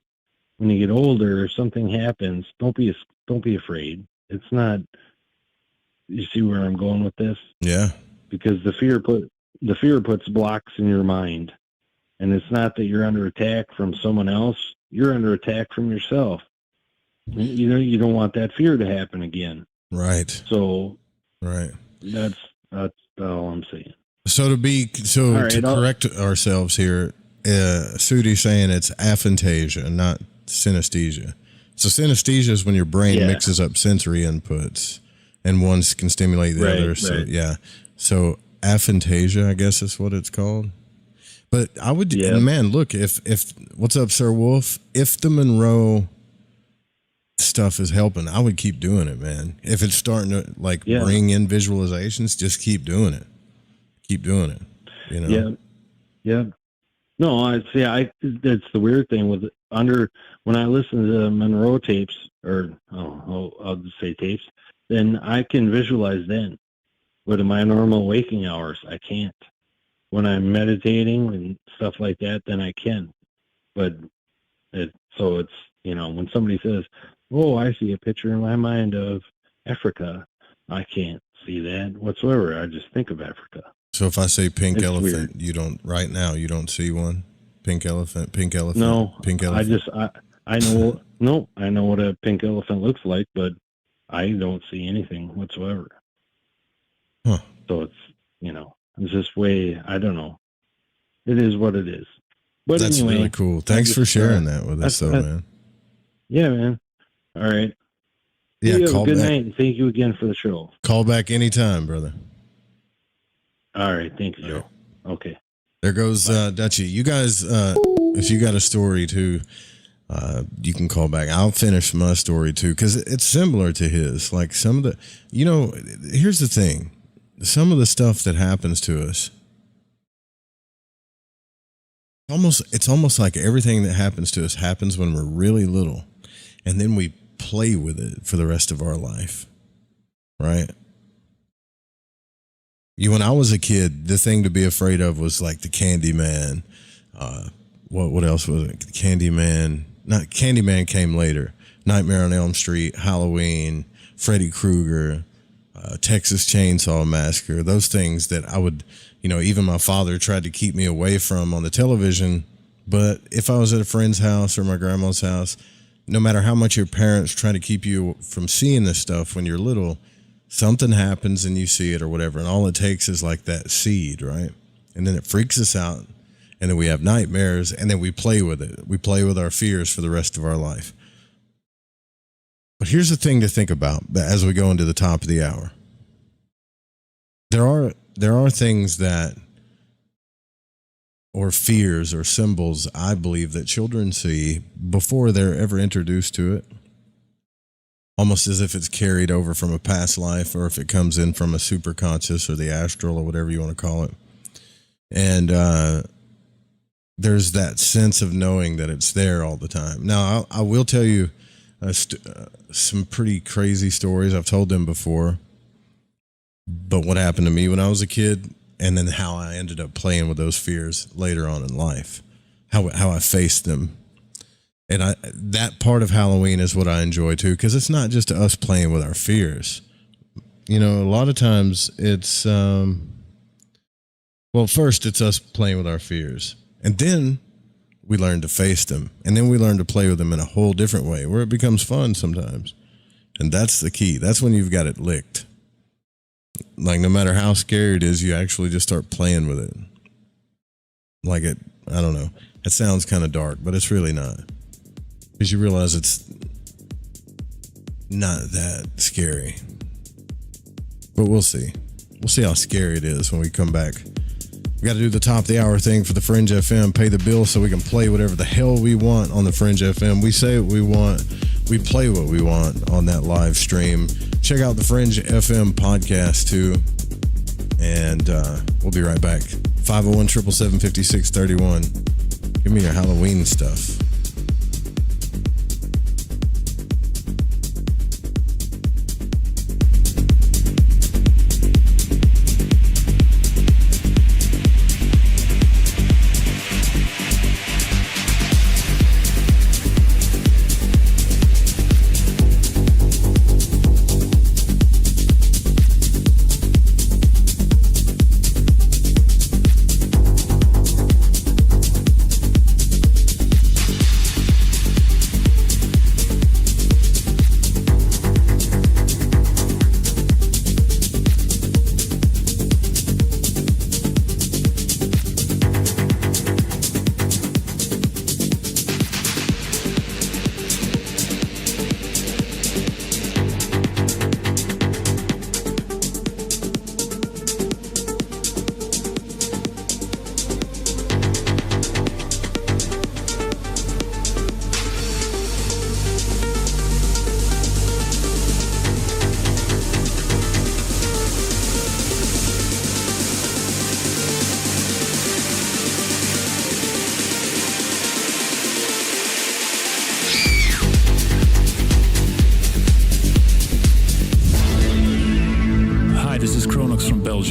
when you get older, if something happens, don't be afraid. It's not. You see where I'm going with this? Yeah. Because the fear puts blocks in your mind, and it's not that you're under attack from someone else. You're under attack from yourself. You know, you don't want that fear to happen again. Right. So, right. That's all I'm saying. So to correct ourselves here, Sudi's saying it's aphantasia, not synesthesia. So synesthesia is when your brain mixes up sensory inputs, and one can stimulate the other. So yeah. So aphantasia, I guess is what it's called. But I would, man, look, if what's up, Sir Wolf? If the Monroe stuff is helping, I would keep doing it, man. If it's starting to bring in visualizations, just keep doing it. Keep doing it. You know. Yeah. No, that's the weird thing with when I listen to the Monroe tapes, or I'll just say tapes, then I can visualize then. But in my normal waking hours, I can't. When I'm meditating and stuff like that, then I can. But it's, you know, when somebody says, "Oh, I see a picture in my mind of Africa," I can't see that whatsoever. I just think of Africa. So if I say pink elephant, weird. you don't see one? Pink elephant. No, pink elephant. I know what a pink elephant looks like, but I don't see anything whatsoever. Huh. So it's, you know, it's just I don't know. It is what it is. But that's anyway, really cool. Thanks for sharing that with us, though, man. Yeah, man. All right. Yeah, you call have a good back. night, and thank you again for the show. Call back anytime, brother. All right. Thank you, Joe. Okay. There goes Dutchie. You guys, if you got a story too, you can call back. I'll finish my story too, because it's similar to his. Like some of the, you know, here's the thing. Some of the stuff that happens to us, it's almost like everything that happens to us happens when we're really little, and then we play with it for the rest of our life, right? When I was a kid, the thing to be afraid of was like the Candyman. What else was it? Candyman. Not Candyman came later. Nightmare on Elm Street, Halloween, Freddy Krueger, Texas Chainsaw Massacre. Those things that I would, you know, even my father tried to keep me away from on the television. But if I was at a friend's house or my grandma's house, no matter how much your parents try to keep you from seeing this stuff when you're little, something happens and you see it or whatever, and all it takes is like that seed, right? And then it freaks us out, and then we have nightmares, and then we play with it. We play with our fears for the rest of our life. But here's the thing to think about as we go into the top of the hour. There are things that, or fears or symbols, I believe, that children see before they're ever introduced to it. Almost as if it's carried over from a past life, or if it comes in from a superconscious or the astral or whatever you want to call it. And there's that sense of knowing that it's there all the time. Now, I will tell you some pretty crazy stories. I've told them before. But what happened to me when I was a kid, and then how I ended up playing with those fears later on in life, how I faced them. And that part of Halloween is what I enjoy too, because it's not just us playing with our fears. You know, a lot of times it's, first it's us playing with our fears. And then we learn to face them. And then we learn to play with them in a whole different way, where it becomes fun sometimes. And that's the key. That's when you've got it licked. Like, no matter how scary it is, you actually just start playing with it. Like I don't know. It sounds kind of dark, but it's really not. Because you realize it's not that scary. But we'll see. We'll see how scary it is when we come back We got to do the top of the hour thing for the Fringe FM, pay the bill so we can play whatever the hell we want on the Fringe FM. We say what we want, we play what we want on that live stream. Check out the Fringe FM podcast too, and we'll be right back. 501-777-5631. Give me your Halloween stuff.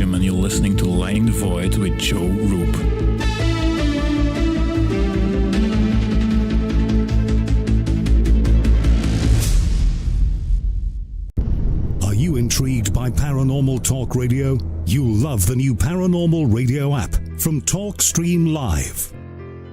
And you're listening to Lighting the Void with Joe Roop. Are you intrigued by Paranormal Talk Radio? You'll love the new Paranormal Radio app from TalkStream Live.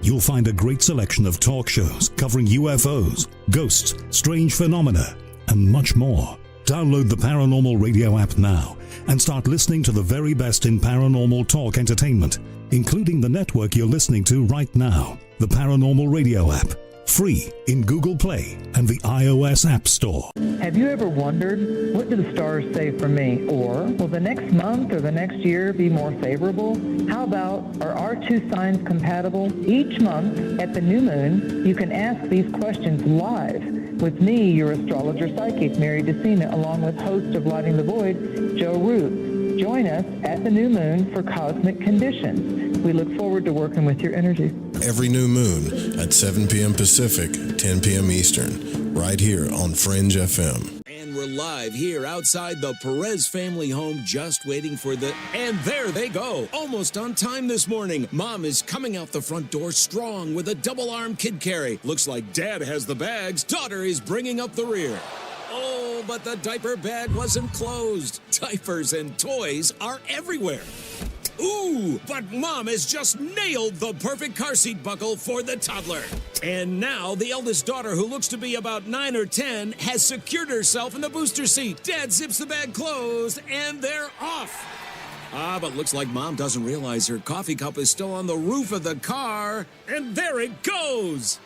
You'll find a great selection of talk shows covering UFOs, ghosts, strange phenomena, and much more. Download the Paranormal Radio app now and start listening to the very best in paranormal talk entertainment, including the network you're listening to right now. The Paranormal Radio app, free in Google Play and the iOS App Store. Have you ever wondered, what do the stars say for me? Or, will the next month or the next year be more favorable? How about, are our two signs compatible? Each month, at the new moon, you can ask these questions live with me, your astrologer psychic, Mary DeCina, along with host of Lighting the Void, Joe Root. Join us at the new moon for Cosmic Conditions. We look forward to working with your energy. Every new moon at 7 p.m. Pacific, 10 p.m. Eastern, right here on Fringe FM. And we're live here outside the Perez family home, just waiting for the... And there they go, almost on time this morning. Mom is coming out the front door strong with a double-arm kid carry. Looks like Dad has the bags. Daughter is bringing up the rear. Oh, but the diaper bag wasn't closed. Diapers and toys are everywhere. Ooh, but Mom has just nailed the perfect car seat buckle for the toddler. And now the eldest daughter, who looks to be about 9 or 10, has secured herself in the booster seat. Dad zips the bag closed, and they're off. But looks like Mom doesn't realize her coffee cup is still on the roof of the car. And there it goes.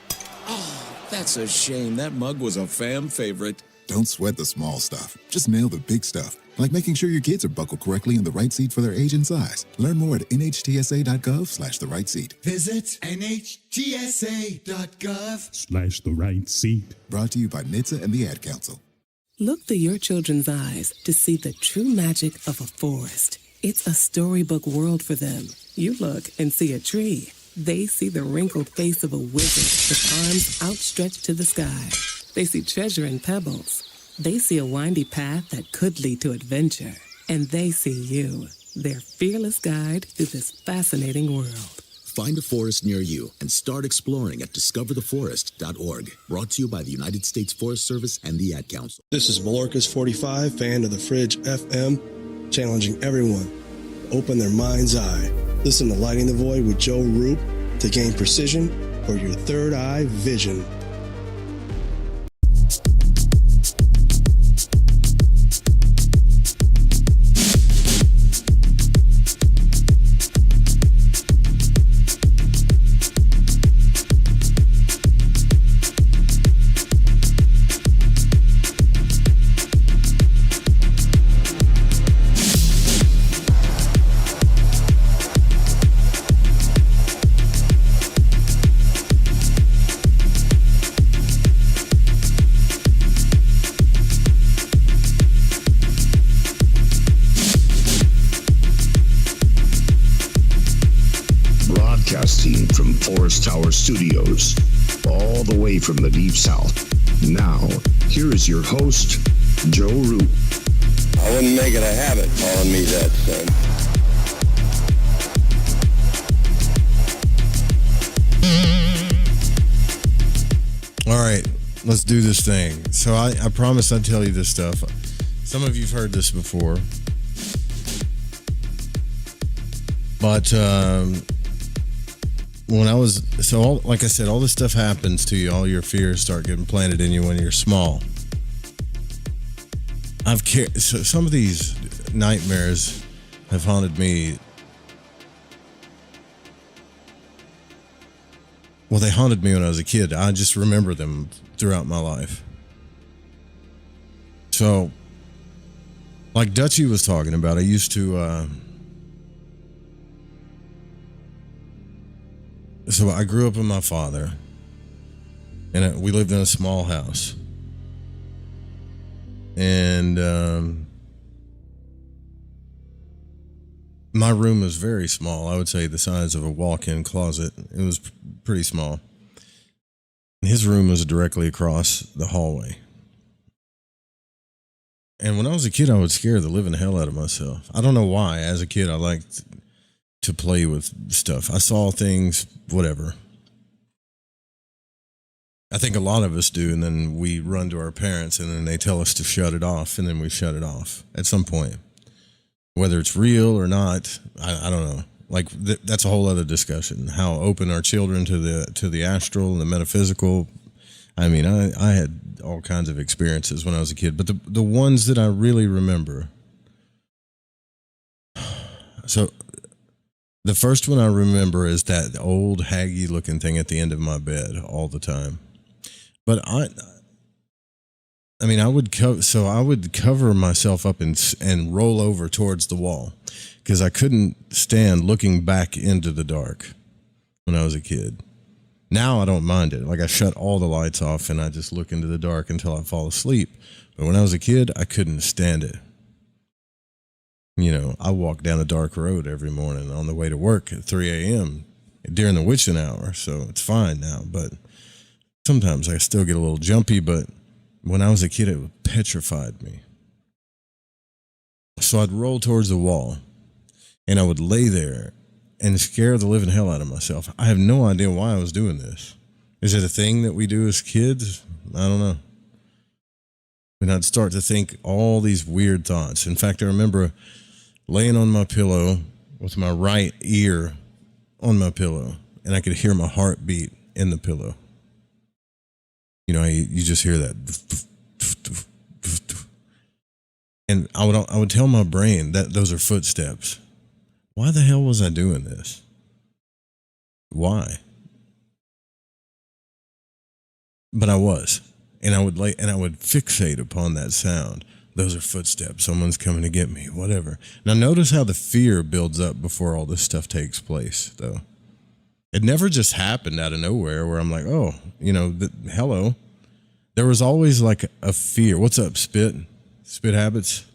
Oh, that's a shame. That mug was a fam favorite. Don't sweat the small stuff. Just nail the big stuff. Like making sure your kids are buckled correctly in the right seat for their age and size. Learn more at nhtsa.gov/the right seat. Visit nhtsa.gov/the right seat. Brought to you by NHTSA and the Ad Council. Look through your children's eyes to see the true magic of a forest. It's a storybook world for them. You look and see a tree. They see the wrinkled face of a wizard with arms outstretched to the sky. They see treasure in pebbles. They see a windy path that could lead to adventure. And they see you, their fearless guide through this fascinating world. Find a forest near you and start exploring at discovertheforest.org. Brought to you by the United States Forest Service and the Ad Council. This is Malorcas45, fan of the Fridge FM, challenging everyone to open their mind's eye. Listen to Lighting the Void with Joe Roop to gain precision for your third eye vision. Broadcasting from Forest Tower Studios, all the way from the Deep South. Now, here is your host, Joe Root. I wouldn't make it a habit calling me that, son. All right, let's do this thing. So I promised I'd tell you this stuff. Some of you've heard this before. But when I was, like I said, all this stuff happens to you. All your fears start getting planted in you when you're small. So some of these nightmares have haunted me. Well, they haunted me when I was a kid. I just remember them throughout my life. So, like Dutchie was talking about, I used to... So I grew up with my father, and we lived in a small house. And my room was very small. I would say the size of a walk-in closet. It was pretty small. And his room was directly across the hallway. And when I was a kid, I would scare the living hell out of myself. I don't know why. As a kid, I liked to play with stuff. I saw things, whatever. I think a lot of us do, and then we run to our parents, and then they tell us to shut it off, and then we shut it off at some point. Whether it's real or not, I don't know. Like, that's a whole other discussion. How open our children to the astral and the metaphysical. I mean, I had all kinds of experiences when I was a kid, but the ones that I really remember. So, the first one I remember is that old haggy looking thing at the end of my bed all the time. But I would cover myself up and roll over towards the wall because I couldn't stand looking back into the dark when I was a kid. Now I don't mind it. Like, I shut all the lights off and I just look into the dark until I fall asleep. But when I was a kid, I couldn't stand it. You know, I walk down a dark road every morning on the way to work at 3 a.m. during the witching hour, so it's fine now. But sometimes I still get a little jumpy, but when I was a kid, it petrified me. So I'd roll towards the wall, and I would lay there and scare the living hell out of myself. I have no idea why I was doing this. Is it a thing that we do as kids? I don't know. And I'd start to think all these weird thoughts. In fact, I remember laying on my pillow with my right ear on my pillow, and I could hear my heartbeat in the pillow. You know, you just hear that. And I would tell my brain that those are footsteps. Why the hell was I doing this? Why? But I was. And I would fixate upon that sound. Those are footsteps. Someone's coming to get me, whatever. Now notice how the fear builds up before all this stuff takes place, though. It never just happened out of nowhere where I'm like, oh, you know, hello. There was always like a fear. What's up, Spit? Spit Habits?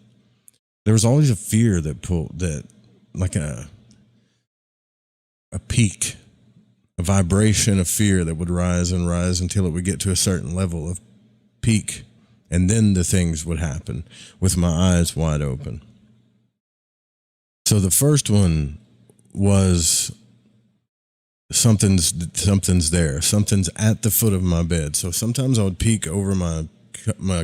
There was always a fear like a peak, a vibration of fear that would rise and rise until it would get to a certain level of peak. And then the things would happen with my eyes wide open. So the first one was something's there. Something's at the foot of my bed. So sometimes I would peek over my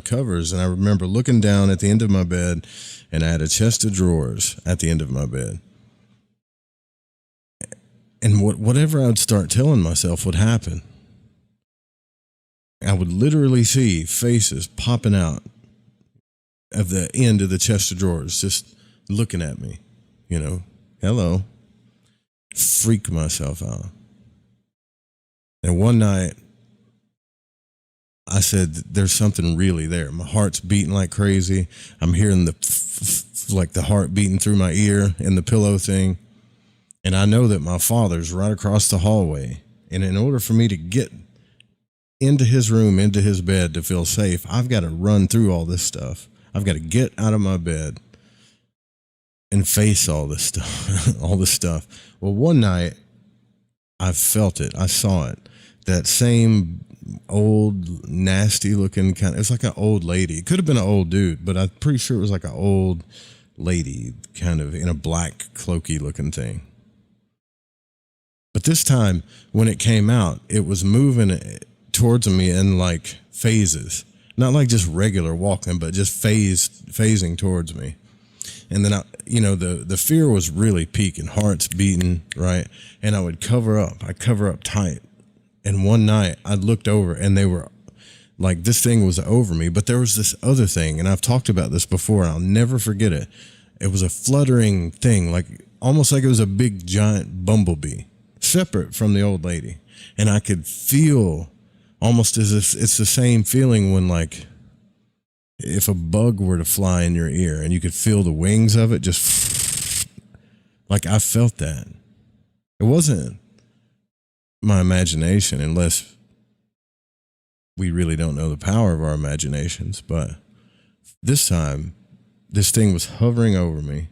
covers, and I remember looking down at the end of my bed, and I had a chest of drawers at the end of my bed. And whatever I'd start telling myself would happen. I would literally see faces popping out of the end of the chest of drawers, just looking at me, you know, hello, freak myself out. And one night I said, there's something really there. My heart's beating like crazy. I'm hearing the heart beating through my ear and the pillow thing. And I know that my father's right across the hallway. And in order for me to get into his room, into his bed to feel safe, I've got to run through all this stuff. I've got to get out of my bed and face all this stuff, all this stuff. Well, one night I felt it. I saw it. That same old, nasty looking kind of, it was like an old lady. It could have been an old dude, but I'm pretty sure it was like an old lady kind of in a black cloaky looking thing. But this time when it came out, it was moving towards me in like phases, not like just regular walking, but just phasing towards me. And then the fear was really peaking, heart's beating, right? And I would cover up tight. And one night I looked over and they were like, this thing was over me, but there was this other thing. And I've talked about this before and I'll never forget it. It was a fluttering thing, like almost like it was a big giant bumblebee, separate from the old lady. And I could feel almost as if it's the same feeling when like, if a bug were to fly in your ear and you could feel the wings of it, just like I felt that. It wasn't my imagination, unless we really don't know the power of our imaginations. But this time, this thing was hovering over me,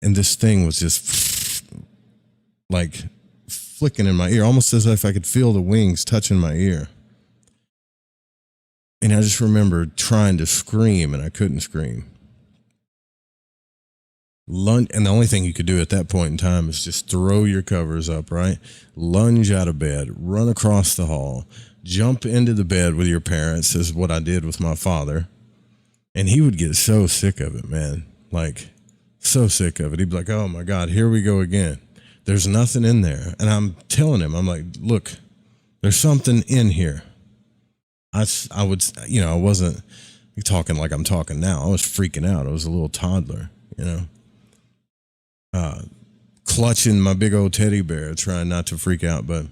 and this thing was just like flicking in my ear, almost as if I could feel the wings touching my ear. And I just remember trying to scream, and I couldn't scream. And the only thing you could do at that point in time is just throw your covers up, right? Lunge out of bed, run across the hall, jump into the bed with your parents, is what I did with my father. And he would get so sick of it, man. Like, so sick of it. He'd be like, oh my God, here we go again. There's nothing in there. And I'm telling him, I'm like, look, there's something in here. I wasn't talking like I'm talking now. I was freaking out. I was a little toddler, clutching my big old teddy bear, trying not to freak out. But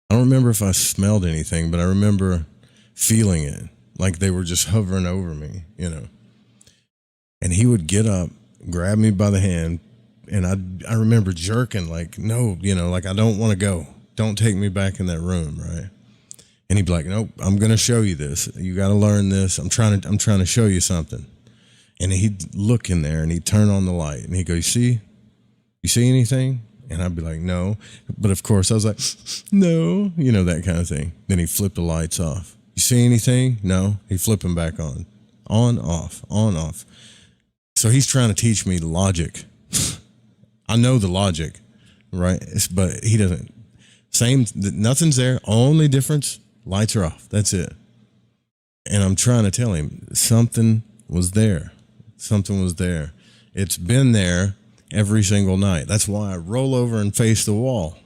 I don't remember if I smelled anything, but I remember feeling it, like they were just hovering over me, And he would get up, grab me by the hand, and I remember jerking, like, no, like, I don't want to go. Don't take me back in that room, right? And he'd be like, nope, I'm going to show you this. You got to learn this. I'm trying to show you something. And he'd look in there and he'd turn on the light and he'd go, you see anything? And I'd be like, no. But of course I was like, no, that kind of thing. Then he'd flip the lights off. You see anything? No. He'd flip them back on, off, on, off. So he's trying to teach me logic. I know the logic, right? But he doesn't. Nothing's there. Only difference, lights are off. That's it. And I'm trying to tell him something was there. Something was there. It's been there every single night. That's why I roll over and face the wall.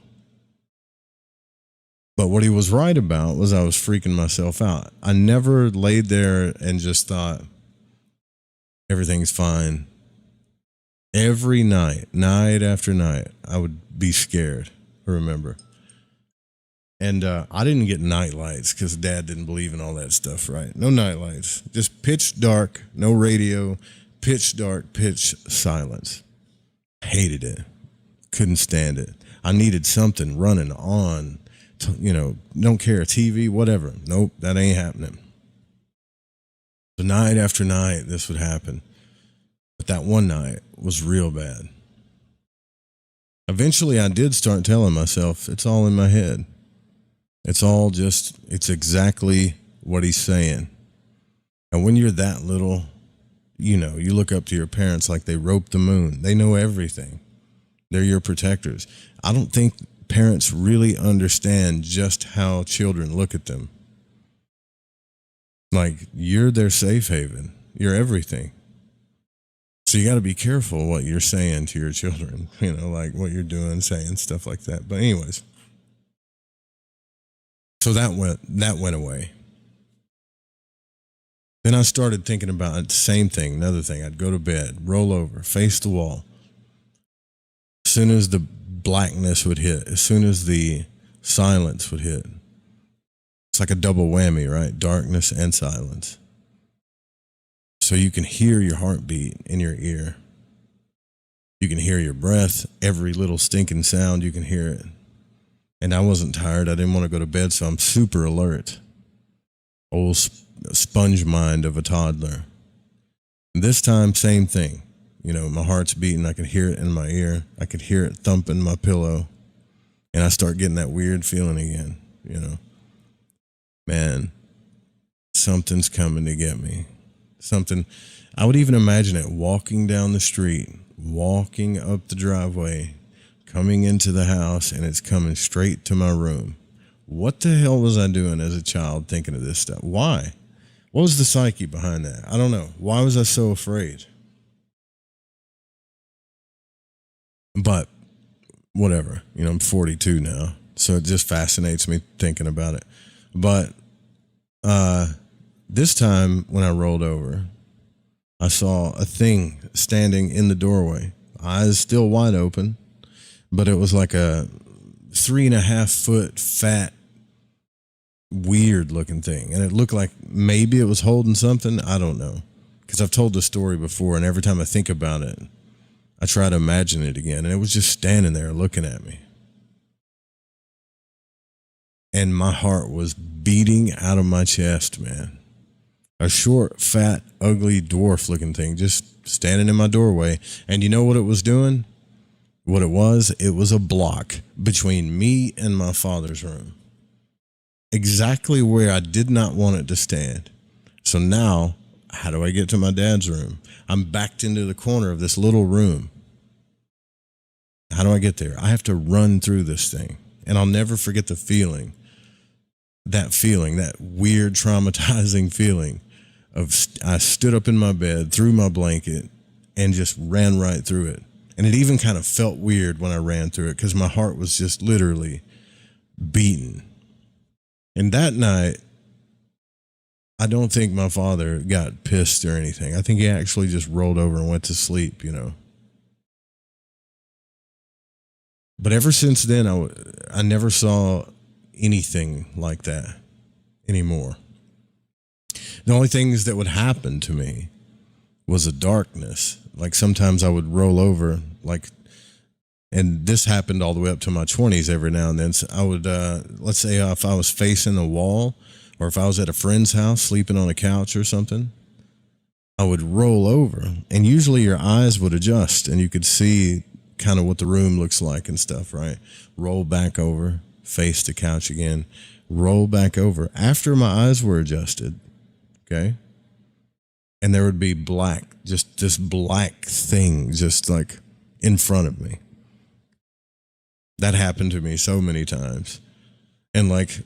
But what he was right about was I was freaking myself out. I never laid there and just thought, everything's fine. Every night after night, I would be scared, I remember. And I didn't get night lights because Dad didn't believe in all that stuff, right? No night lights. Just pitch dark, no radio, pitch dark, pitch silence. Hated it. Couldn't stand it. I needed something running on, don't care, TV, whatever. Nope, that ain't happening. So night after night, this would happen. But that one night was real bad. Eventually, I did start telling myself, it's all in my head. It's exactly what he's saying. And when you're that little, you look up to your parents like they roped the moon. They know everything. They're your protectors. I don't think parents really understand just how children look at them. Like, you're their safe haven. You're everything. So you got to be careful what you're saying to your children, like what you're doing, saying, stuff like that. But anyways, so that went away. Then I started thinking about the same thing, another thing. I'd go to bed, roll over, face the wall. As soon as the blackness would hit, as soon as the silence would hit, it's like a double whammy, right? Darkness and silence. So you can hear your heartbeat in your ear. You can hear your breath, every little stinking sound, you can hear it. And I wasn't tired. I didn't want to go to bed, so I'm super alert. Old sponge mind of a toddler. And this time, same thing. My heart's beating. I could hear it in my ear. I could hear it thumping my pillow. And I start getting that weird feeling again, you know. Man, something's coming to get me. Something, I would even imagine it walking down the street, walking up the driveway, coming into the house, and it's coming straight to my room. What the hell was I doing as a child thinking of this stuff? Why? What was the psyche behind that? I don't know. Why was I so afraid? But whatever, you know, I'm 42 now, so it just fascinates me thinking about it. But this time when I rolled over, I saw a thing standing in the doorway, eyes still wide open, but it was like a 3.5 foot fat, weird looking thing. And it looked like maybe it was holding something. I don't know, because I've told the story before, and every time I think about it, I try to imagine it again, and it was just standing there looking at me. And my heart was beating out of my chest, man. A short, fat, ugly, dwarf-looking thing just standing in my doorway. And you know what it was doing? What it was a block between me and my father's room. Exactly where I did not want it to stand. So now, how do I get to my dad's room? I'm backed into the corner of this little room. How do I get there? I have to run through this thing. And I'll never forget the feeling, that weird, traumatizing feeling of I stood up in my bed, threw my blanket, and just ran right through it. And it even kind of felt weird when I ran through it because my heart was just literally beaten. And that night, I don't think my father got pissed or anything. I think he actually just rolled over and went to sleep, you know. But ever since then, I never saw anything like that anymore. The only things that would happen to me was a darkness. Like sometimes I would roll over, and this happened all the way up to my 20s every now and then. So I would, let's say if I was facing a wall, or if I was at a friend's house sleeping on a couch or something, I would roll over, and usually your eyes would adjust and you could see kind of what the room looks like and stuff, right? Roll back over, face the couch again, roll back over after my eyes were adjusted, okay? And there would be black, just this black thing just like in front of me. That happened to me so many times. And like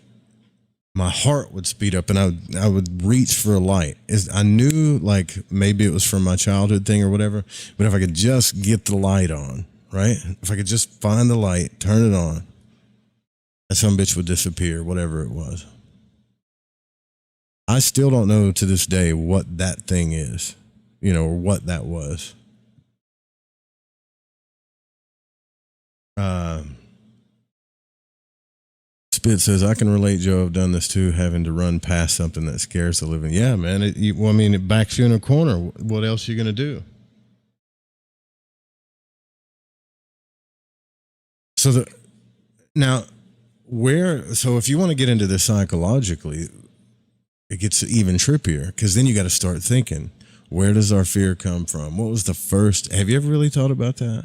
my heart would speed up and I would reach for a light. I knew like maybe it was from my childhood thing or whatever, but if I could just get the light on, right? If I could just find the light, turn it on, that some bitch would disappear, whatever it was. I still don't know to this day what that thing is, you know, or what that was. Spit says, I can relate, Joe. I've done this too, having to run past something that scares the living. Yeah, man. It backs you in a corner. What else are you going to do? So if you want to get into this psychologically, it gets even trippier because then you got to start thinking, where does our fear come from? What was the first? Have you ever really thought about that?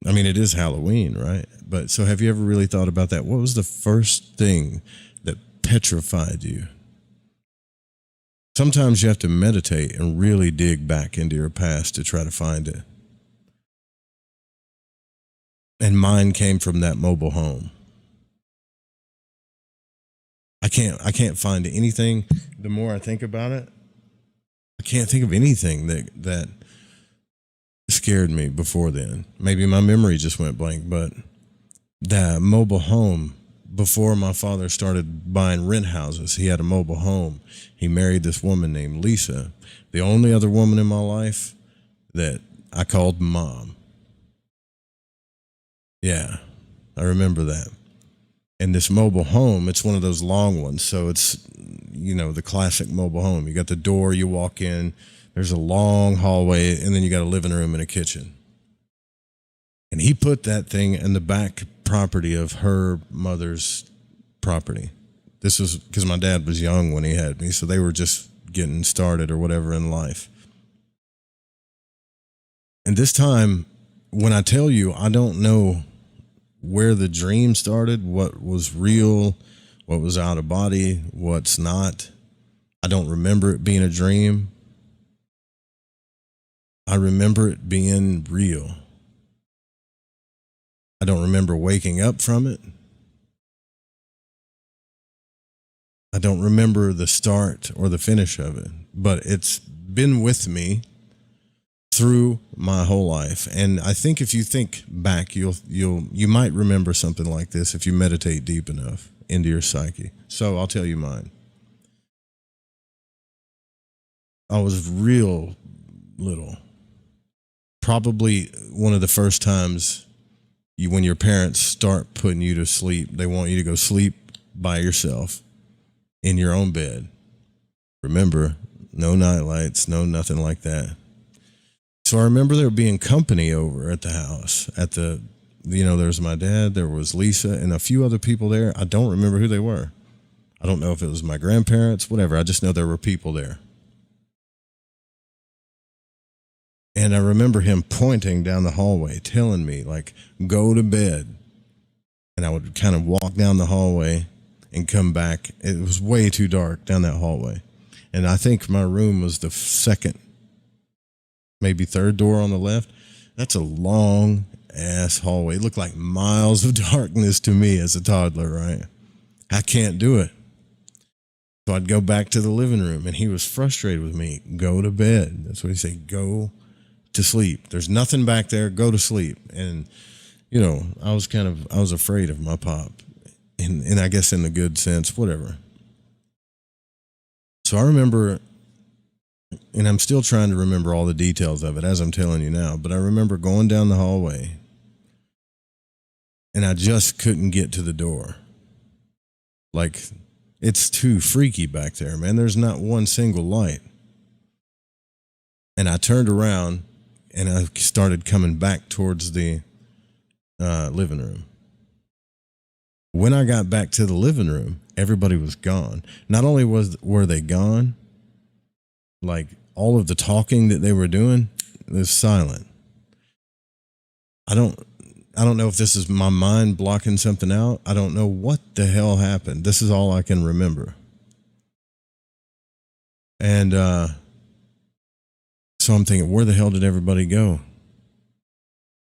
I mean, it is Halloween, right? But so have you ever really thought about that? What was the first thing that petrified you? Sometimes you have to meditate and really dig back into your past to try to find it. And mine came from that mobile home. I can't find anything. The more I think about it, I can't think of anything that scared me before then. Maybe my memory just went blank, but that mobile home, before my father started buying rent houses, he had a mobile home. He married this woman named Lisa, the only other woman in my life that I called Mom. Yeah, I remember that. And this mobile home, it's one of those long ones. So it's, you know, the classic mobile home. You got the door, you walk in, there's a long hallway, and then you got a living room and a kitchen. And he put that thing in the back property of her mother's property. This was because my dad was young when he had me, so they were just getting started or whatever in life. And this time, when I tell you, I don't know where the dream started, what was real, what was out of body, what's not. I don't remember it being a dream. I remember it being real. I don't remember waking up from it. I don't remember the start or the finish of it, but it's been with me through my whole life. And I think if you think back, you might remember something like this if you meditate deep enough into your psyche. So I'll tell you mine. I was real little. Probably one of the first times when your parents start putting you to sleep, they want you to go sleep by yourself in your own bed. Remember, no night lights, no nothing like that. So I remember there being company over at the house. There was my dad, there was Lisa, and a few other people there. I don't remember who they were. I don't know if it was my grandparents, whatever. I just know there were people there. And I remember him pointing down the hallway, telling me, like, go to bed. And I would kind of walk down the hallway and come back. It was way too dark down that hallway. And I think my room was the second, maybe third door on the left. That's a long ass hallway. It looked like miles of darkness to me as a toddler, right? I can't do it. So I'd go back to the living room, and he was frustrated with me. Go to bed. That's what he said. Go to sleep. There's nothing back there. Go to sleep. And, I was afraid of my pop. And I guess in the good sense, whatever. So I remember, and I'm still trying to remember all the details of it as I'm telling you now, but I remember going down the hallway, and I just couldn't get to the door. Like, it's too freaky back there, man. There's not one single light. And I turned around, and I started coming back towards the living room. When I got back to the living room, everybody was gone. Not only were they gone, like all of the talking that they were doing was silent. I don't know if this is my mind blocking something out. I don't know what the hell happened. This is all I can remember. And so I'm thinking, where the hell did everybody go?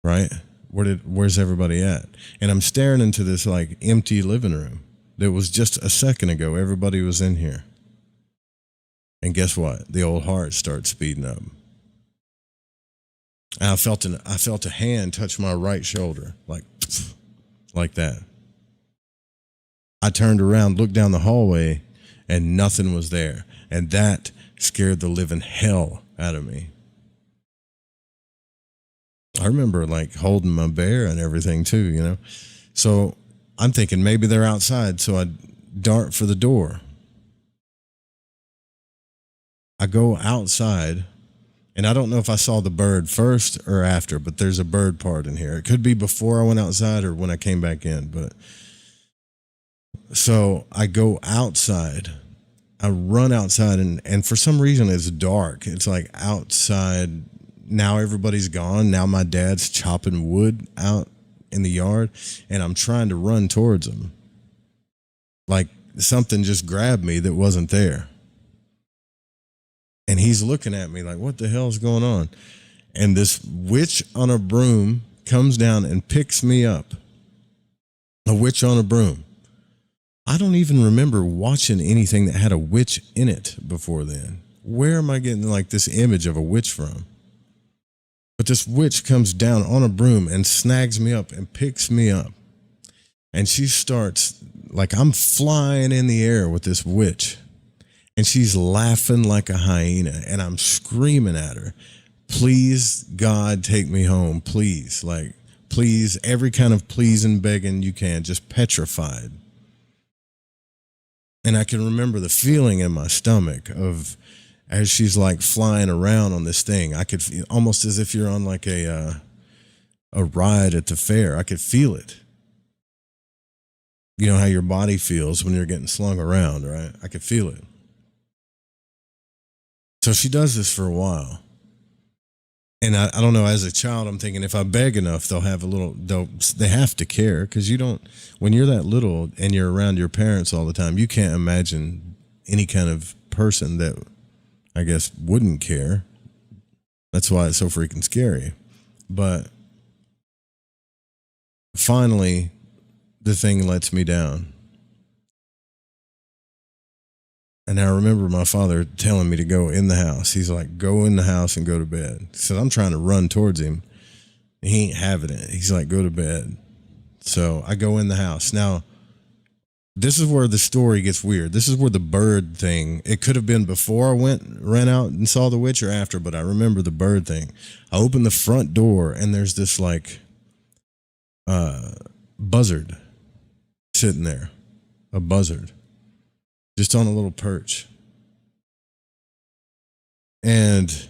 Right? Where's everybody at? And I'm staring into this like empty living room that was just a second ago. Everybody was in here. And guess what? The old heart starts speeding up. And I felt a hand touch my right shoulder, like that. I turned around, looked down the hallway, and nothing was there. And that scared the living hell out of me. I remember like holding my bear and everything too, So I'm thinking maybe they're outside, so I dart for the door. I go outside, and I don't know if I saw the bird first or after, but there's a bird part in here. It could be before I went outside or when I came back in, but so I go outside. I run outside, and for some reason it's dark. It's like outside. Now everybody's gone. Now my dad's chopping wood out in the yard, and I'm trying to run towards him. Like something just grabbed me that wasn't there. And he's looking at me like, what the hell's going on? And this witch on a broom comes down and picks me up. A witch on a broom. I don't even remember watching anything that had a witch in it before then. Where am I getting like this image of a witch from? But this witch comes down on a broom and snags me up and picks me up. And she starts, like I'm flying in the air with this witch. And she's laughing like a hyena. And I'm screaming at her, please, God, take me home. Please, like, please, every kind of please and begging you can, just petrified. And I can remember the feeling in my stomach of, as she's like flying around on this thing, I could feel almost as if you're on like a ride at the fair. I could feel it. You know how your body feels when you're getting slung around, right? I could feel it. So she does this for a while. And I don't know, as a child, I'm thinking if I beg enough, they'll have they have to care, because when you're that little and you're around your parents all the time, you can't imagine any kind of person that, I guess, wouldn't care. That's why it's so freaking scary. But finally, the thing lets me down. And I remember my father telling me to go in the house. He's like, go in the house and go to bed. He said, I'm trying to run towards him. He ain't having it. He's like, go to bed. So I go in the house. Now, this is where the story gets weird. This is where the bird thing, it could have been before I ran out and saw the witch, or after, but I remember the bird thing. I opened the front door and there's this like buzzard sitting there. A buzzard. Just on a little perch. And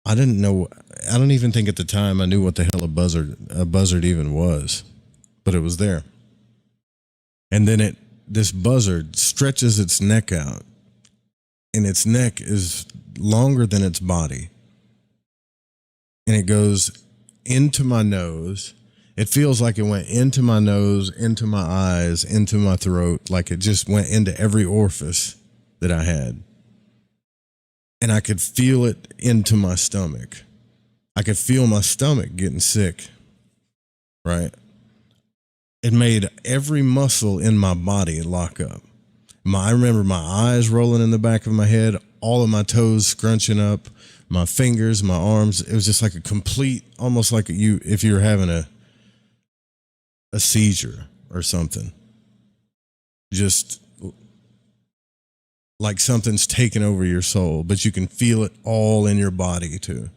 I didn't know, I don't even think at the time I knew what the hell a buzzard even was, but it was there. And then this buzzard stretches its neck out, and its neck is longer than its body. And it goes into my nose. It feels like it went into my nose, into my eyes, into my throat, like it just went into every orifice that I had. And I could feel it into my stomach. I could feel my stomach getting sick, right? It made every muscle in my body lock up. I remember my eyes rolling in the back of my head, all of my toes scrunching up, my fingers, my arms. It was just like a complete, almost like if you were having a seizure or something. Just like something's taken over your soul, but you can feel it all in your body too.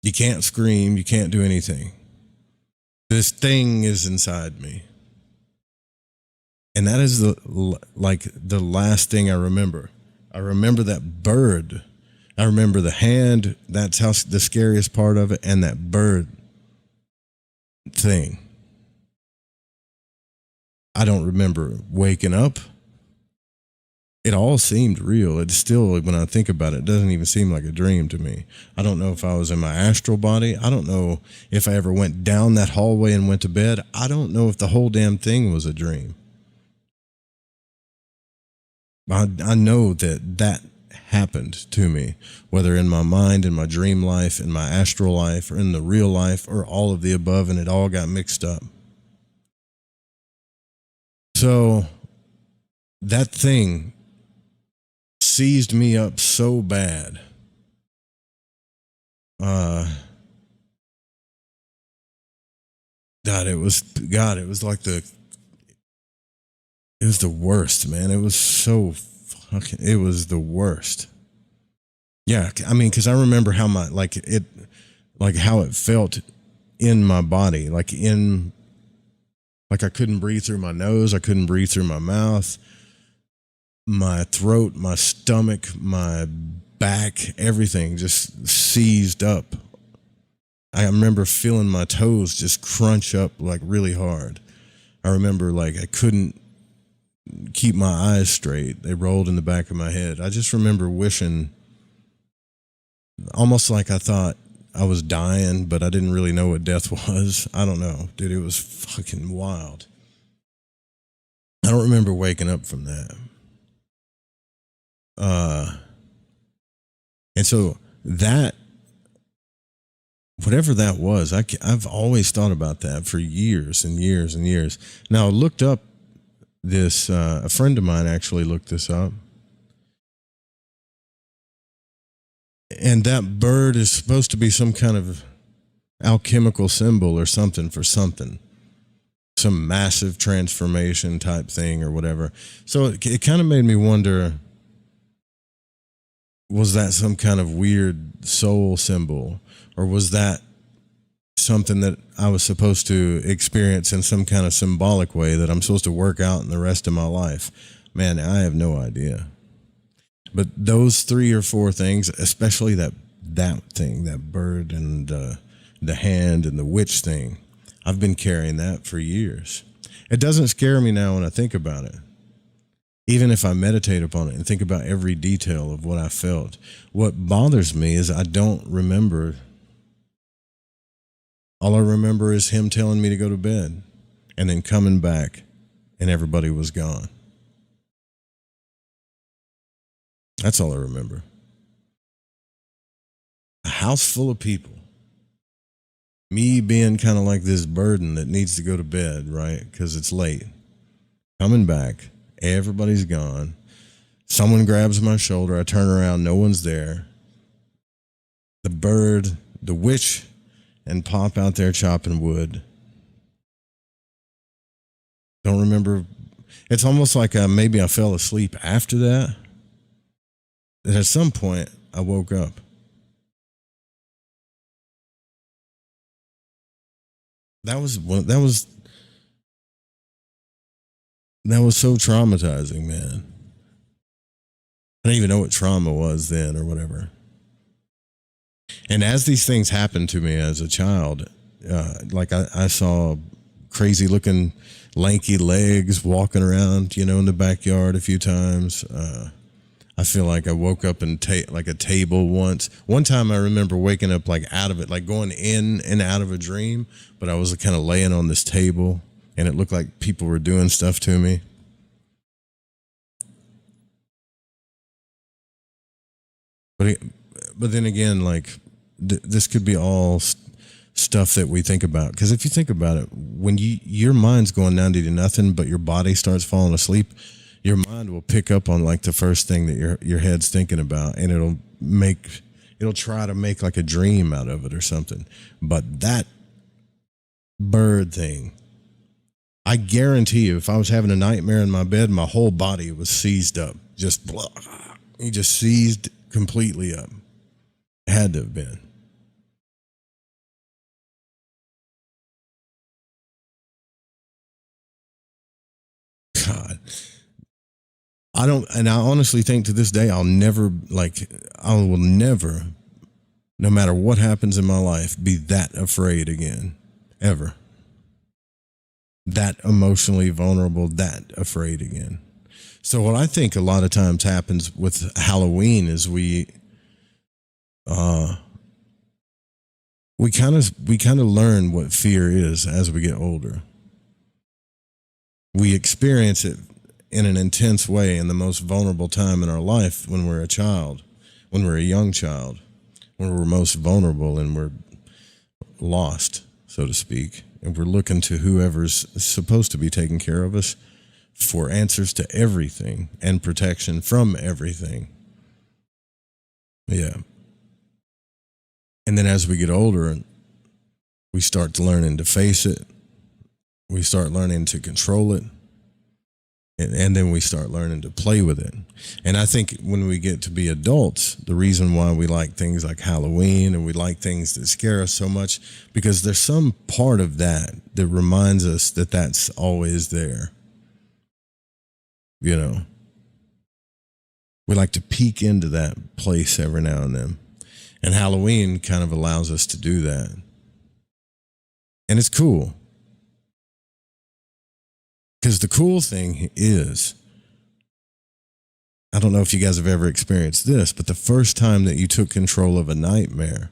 You can't scream, you can't do anything. This thing is inside me. And that is the last thing I remember. I remember that bird. I remember the hand. That's how the scariest part of it. And that bird thing. I don't remember waking up. It all seemed real. It's still, when I think about it, it doesn't even seem like a dream to me. I don't know if I was in my astral body. I don't know if I ever went down that hallway and went to bed. I don't know if the whole damn thing was a dream. I know that happened to me, whether in my mind, in my dream life, in my astral life, or in the real life, or all of the above, and it all got mixed up. So that thing seized me up so bad. It was like it was the worst, man. It was so fucking, it was the worst. Yeah, I mean, because I remember how how it felt in my body, like I couldn't breathe through my nose, I couldn't breathe through my mouth, my throat, my stomach, my back, everything just seized up. I remember feeling my toes just crunch up like really hard. I remember like I couldn't keep my eyes straight. They rolled in the back of my head. I just remember wishing, almost like I thought I was dying, but I didn't really know what death was. I don't know, dude. It was fucking wild. I don't remember waking up from that. And so that, whatever that was, I've always thought about that for years and years and years. Now I looked up this, a friend of mine actually looked this up. And that bird is supposed to be some kind of alchemical symbol or something for something. Some massive transformation type thing or whatever. So it kind of made me wonder, was that some kind of weird soul symbol? Or was that something that I was supposed to experience in some kind of symbolic way that I'm supposed to work out in the rest of my life? Man, I have no idea. But those 3 or 4 things, especially that thing, that bird and the hand and the witch thing, I've been carrying that for years. It doesn't scare me now when I think about it. Even if I meditate upon it and think about every detail of what I felt, what bothers me is I don't remember. All I remember is him telling me to go to bed and then coming back and everybody was gone. That's all I remember. A house full of people. Me being kind of like this burden that needs to go to bed, right? Because it's late. Coming back, everybody's gone. Someone grabs my shoulder. I turn around, no one's there. The bird, the witch, and Pop out there chopping wood. Don't remember. It's almost like maybe I fell asleep after that. And at some point, I woke up. That was so traumatizing, man. I didn't even know what trauma was then or whatever. And as these things happened to me as a child, like I saw crazy looking lanky legs walking around, in the backyard a few times. I feel like I woke up in like a table once. One time I remember waking up like out of it, like going in and out of a dream, but I was kind of laying on this table and it looked like people were doing stuff to me. But then again, like this could be all stuff that we think about. Because if you think about it, when your mind's going down to nothing, but your body starts falling asleep, your mind will pick up on like the first thing that your head's thinking about, and it'll try to make like a dream out of it or something. But that bird thing, I guarantee you, if I was having a nightmare in my bed, my whole body was seized up, just blah. He just seized completely up. It had to have been. God. I honestly think to this day, I will never, no matter what happens in my life, be that afraid again, ever. That emotionally vulnerable, that afraid again. So what I think a lot of times happens with Halloween is we kind of learn what fear is as we get older. We experience it in an intense way in the most vulnerable time in our life when we're a child, when we're a young child, when we're most vulnerable and we're lost, so to speak, and we're looking to whoever's supposed to be taking care of us for answers to everything and protection from everything. Yeah. And then as we get older, we start learning to face it. We start learning to control it. And then we start learning to play with it. And I think when we get to be adults, the reason why we like things like Halloween and we like things that scare us so much, because there's some part of that reminds us that that's always there. We like to peek into that place every now and then. And Halloween kind of allows us to do that. And it's cool. Because the cool thing is, I don't know if you guys have ever experienced this, but the first time that you took control of a nightmare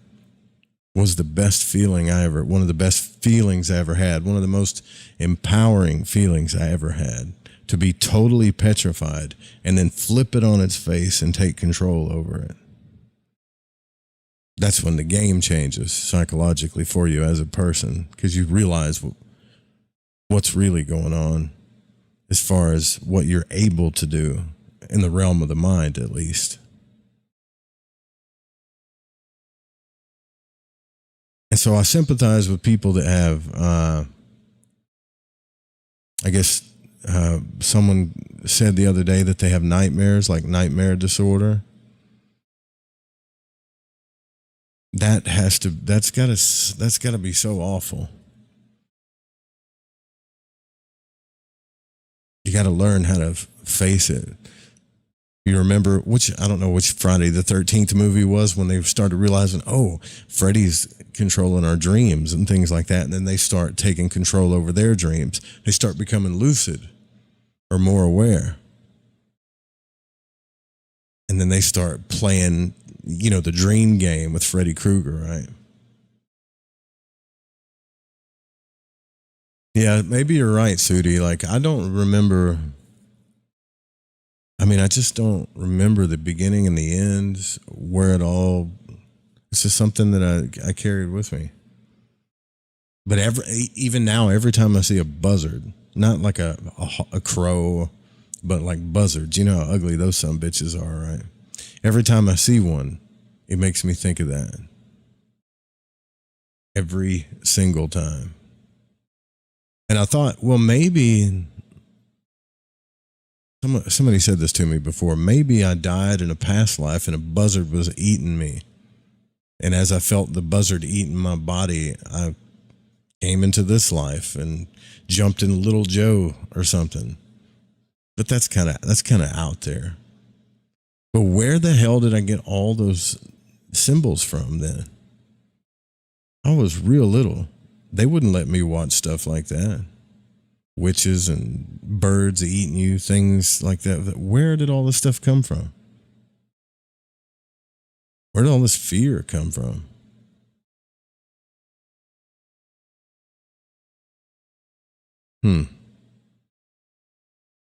was the best feeling one of the best feelings I ever had, one of the most empowering feelings I ever had, to be totally petrified and then flip it on its face and take control over it. That's when the game changes psychologically for you as a person, because you realize what's really going on as far as what you're able to do in the realm of the mind, at least. And so I sympathize with people that have, someone said the other day that they have nightmares, like nightmare disorder. That's gotta be so awful. You got to learn how to face it. You remember I don't know which Friday the 13th movie was, when they started realizing, Freddy's controlling our dreams and things like that. And then they start taking control over their dreams. They start becoming lucid or more aware. And then they start playing, the dream game with Freddy Krueger, right? Yeah, maybe you're right, Sudi. Like, I don't remember. I just don't remember the beginning and the end, where it all. It's just something that I carried with me. But even now, every time I see a buzzard, not like a crow, but like buzzards, you know how ugly those some bitches are, right? Every time I see one, it makes me think of that. Every single time. And I thought, well, maybe somebody said this to me before. Maybe I died in a past life and a buzzard was eating me. And as I felt the buzzard eating my body, I came into this life and jumped in Little Joe or something. But that's kind of out there. But where the hell did I get all those symbols from then? I was real little. They wouldn't let me watch stuff like that. Witches and birds eating you, things like that. Where did all this stuff come from? Where did all this fear come from?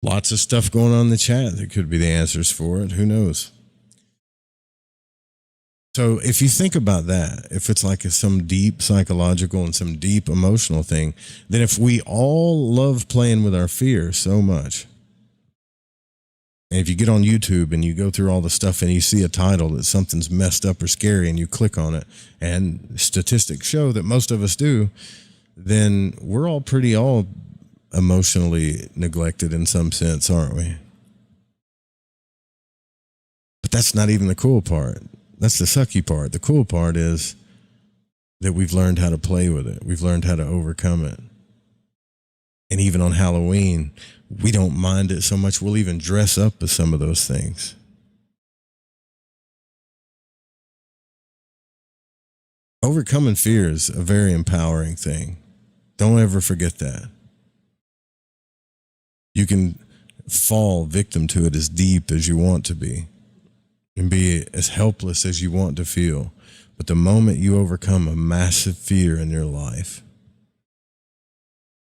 Lots of stuff going on in the chat that could be the answers for it. Who knows? So if you think about that, if it's like some deep psychological and some deep emotional thing, then if we all love playing with our fear so much, and if you get on YouTube and you go through all the stuff and you see a title that something's messed up or scary and you click on it, and statistics show that most of us do, then we're all emotionally neglected in some sense, aren't we? But that's not even the cool part. That's the sucky part. The cool part is that we've learned how to play with it. We've learned how to overcome it. And even on Halloween, we don't mind it so much. We'll even dress up as some of those things. Overcoming fear is a very empowering thing. Don't ever forget that. You can fall victim to it as deep as you want to be and be as helpless as you want to feel. But the moment you overcome a massive fear in your life,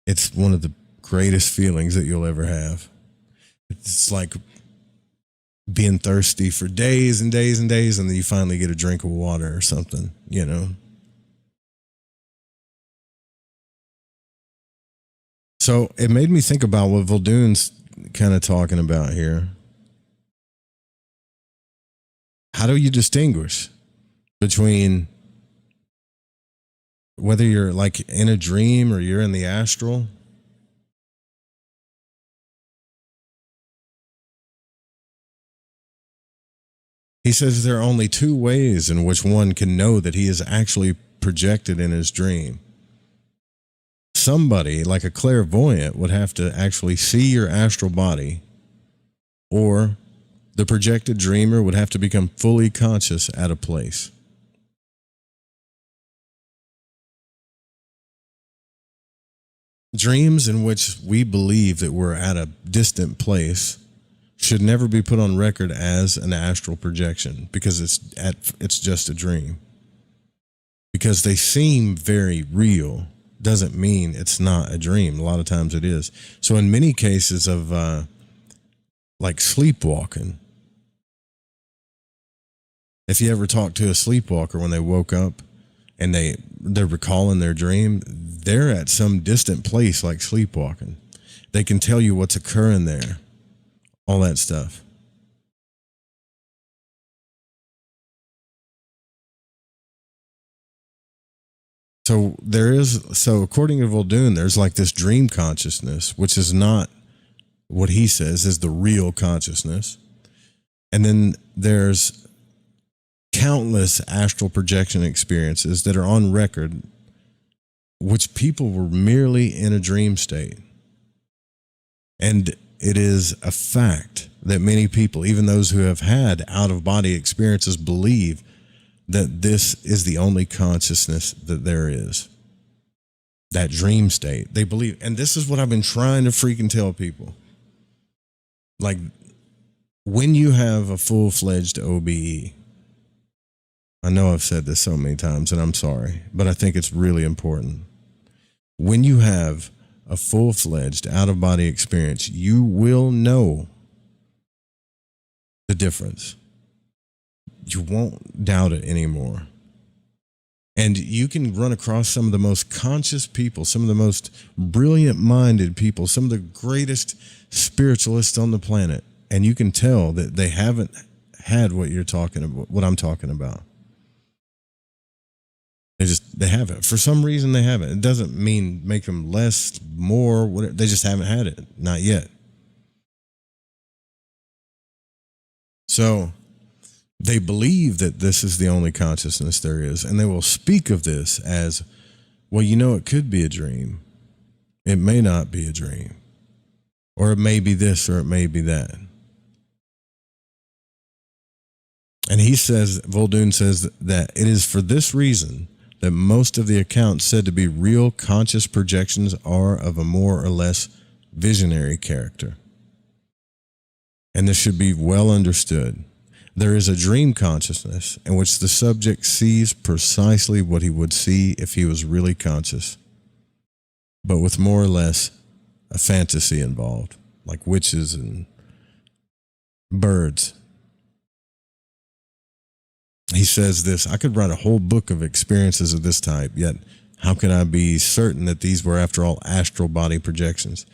it's one of the greatest feelings that you'll ever have. It's like being thirsty for days and days and days, and then you finally get a drink of water or something, you know? So it made me think about what Voldoon's kind of talking about here. How do you distinguish between whether you're like in a dream or you're in the astral? He says there are only two ways in which one can know that he is actually projected in his dream. Somebody, like a clairvoyant, would have to actually see your astral body, or the projected dreamer would have to become fully conscious at a place. Dreams in which we believe that we're at a distant place should never be put on record as an astral projection, because it's just a dream. Because they seem very real doesn't mean it's not a dream. A lot of times it is. So in many cases of like sleepwalking, if you ever talk to a sleepwalker when they woke up and they're recalling their dream, they're at some distant place like sleepwalking. They can tell you what's occurring there, all that stuff. So according to Voldoon, there's like this dream consciousness, which is not what he says is the real consciousness. And then there's countless astral projection experiences that are on record, which people were merely in a dream state. And it is a fact that many people, even those who have had out-of-body experiences, believe that this is the only consciousness that there is. That dream state. They believe, and this is what I've been trying to freaking tell people. Like, when you have a full-fledged OBE, I know I've said this so many times, and I'm sorry, but I think it's really important. When you have a full-fledged out-of-body experience, you will know the difference. You won't doubt it anymore. And you can run across some of the most conscious people, some of the most brilliant-minded people, some of the greatest spiritualists on the planet, and you can tell that they haven't had what you're talking about, what I'm talking about. They haven't. For some reason, they haven't. It doesn't mean make them less, more, whatever. They just haven't had it. Not yet. So they believe that this is the only consciousness there is, and they will speak of this as, well, you know, it could be a dream. It may not be a dream. Or it may be this, or it may be that. And he says, Voldoon says that it is for this reason that most of the accounts said to be real conscious projections are of a more or less visionary character. And this should be well understood. There is a dream consciousness in which the subject sees precisely what he would see if he was really conscious, but with more or less a fantasy involved, like witches and birds. He says this, I could write a whole book of experiences of this type, yet how can I be certain that these were, after all, astral body projections?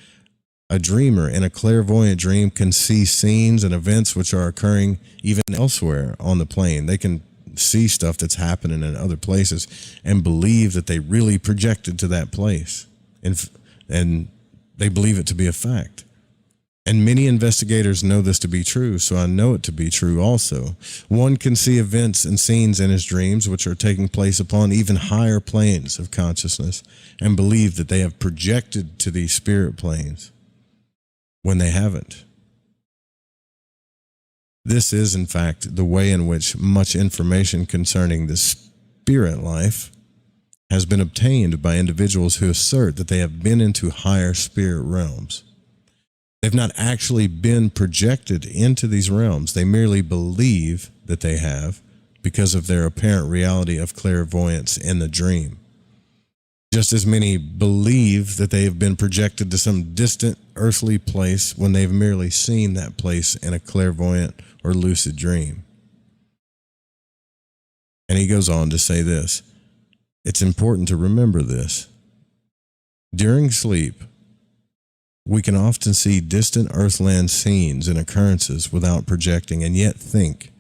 A dreamer in a clairvoyant dream can see scenes and events which are occurring even elsewhere on the plane. They can see stuff that's happening in other places and believe that they really projected to that place. And they believe it to be a fact. And many investigators know this to be true, so I know it to be true also. One can see events and scenes in his dreams which are taking place upon even higher planes of consciousness and believe that they have projected to these spirit planes when they haven't. This is, in fact, the way in which much information concerning the spirit life has been obtained by individuals who assert that they have been into higher spirit realms. They've not actually been projected into these realms. They merely believe that they have because of their apparent reality of clairvoyance in the dream. Just as many believe that they have been projected to some distant earthly place when they've merely seen that place in a clairvoyant or lucid dream. And he goes on to say this, it's important to remember this. During sleep, we can often see distant earthland scenes and occurrences without projecting and yet think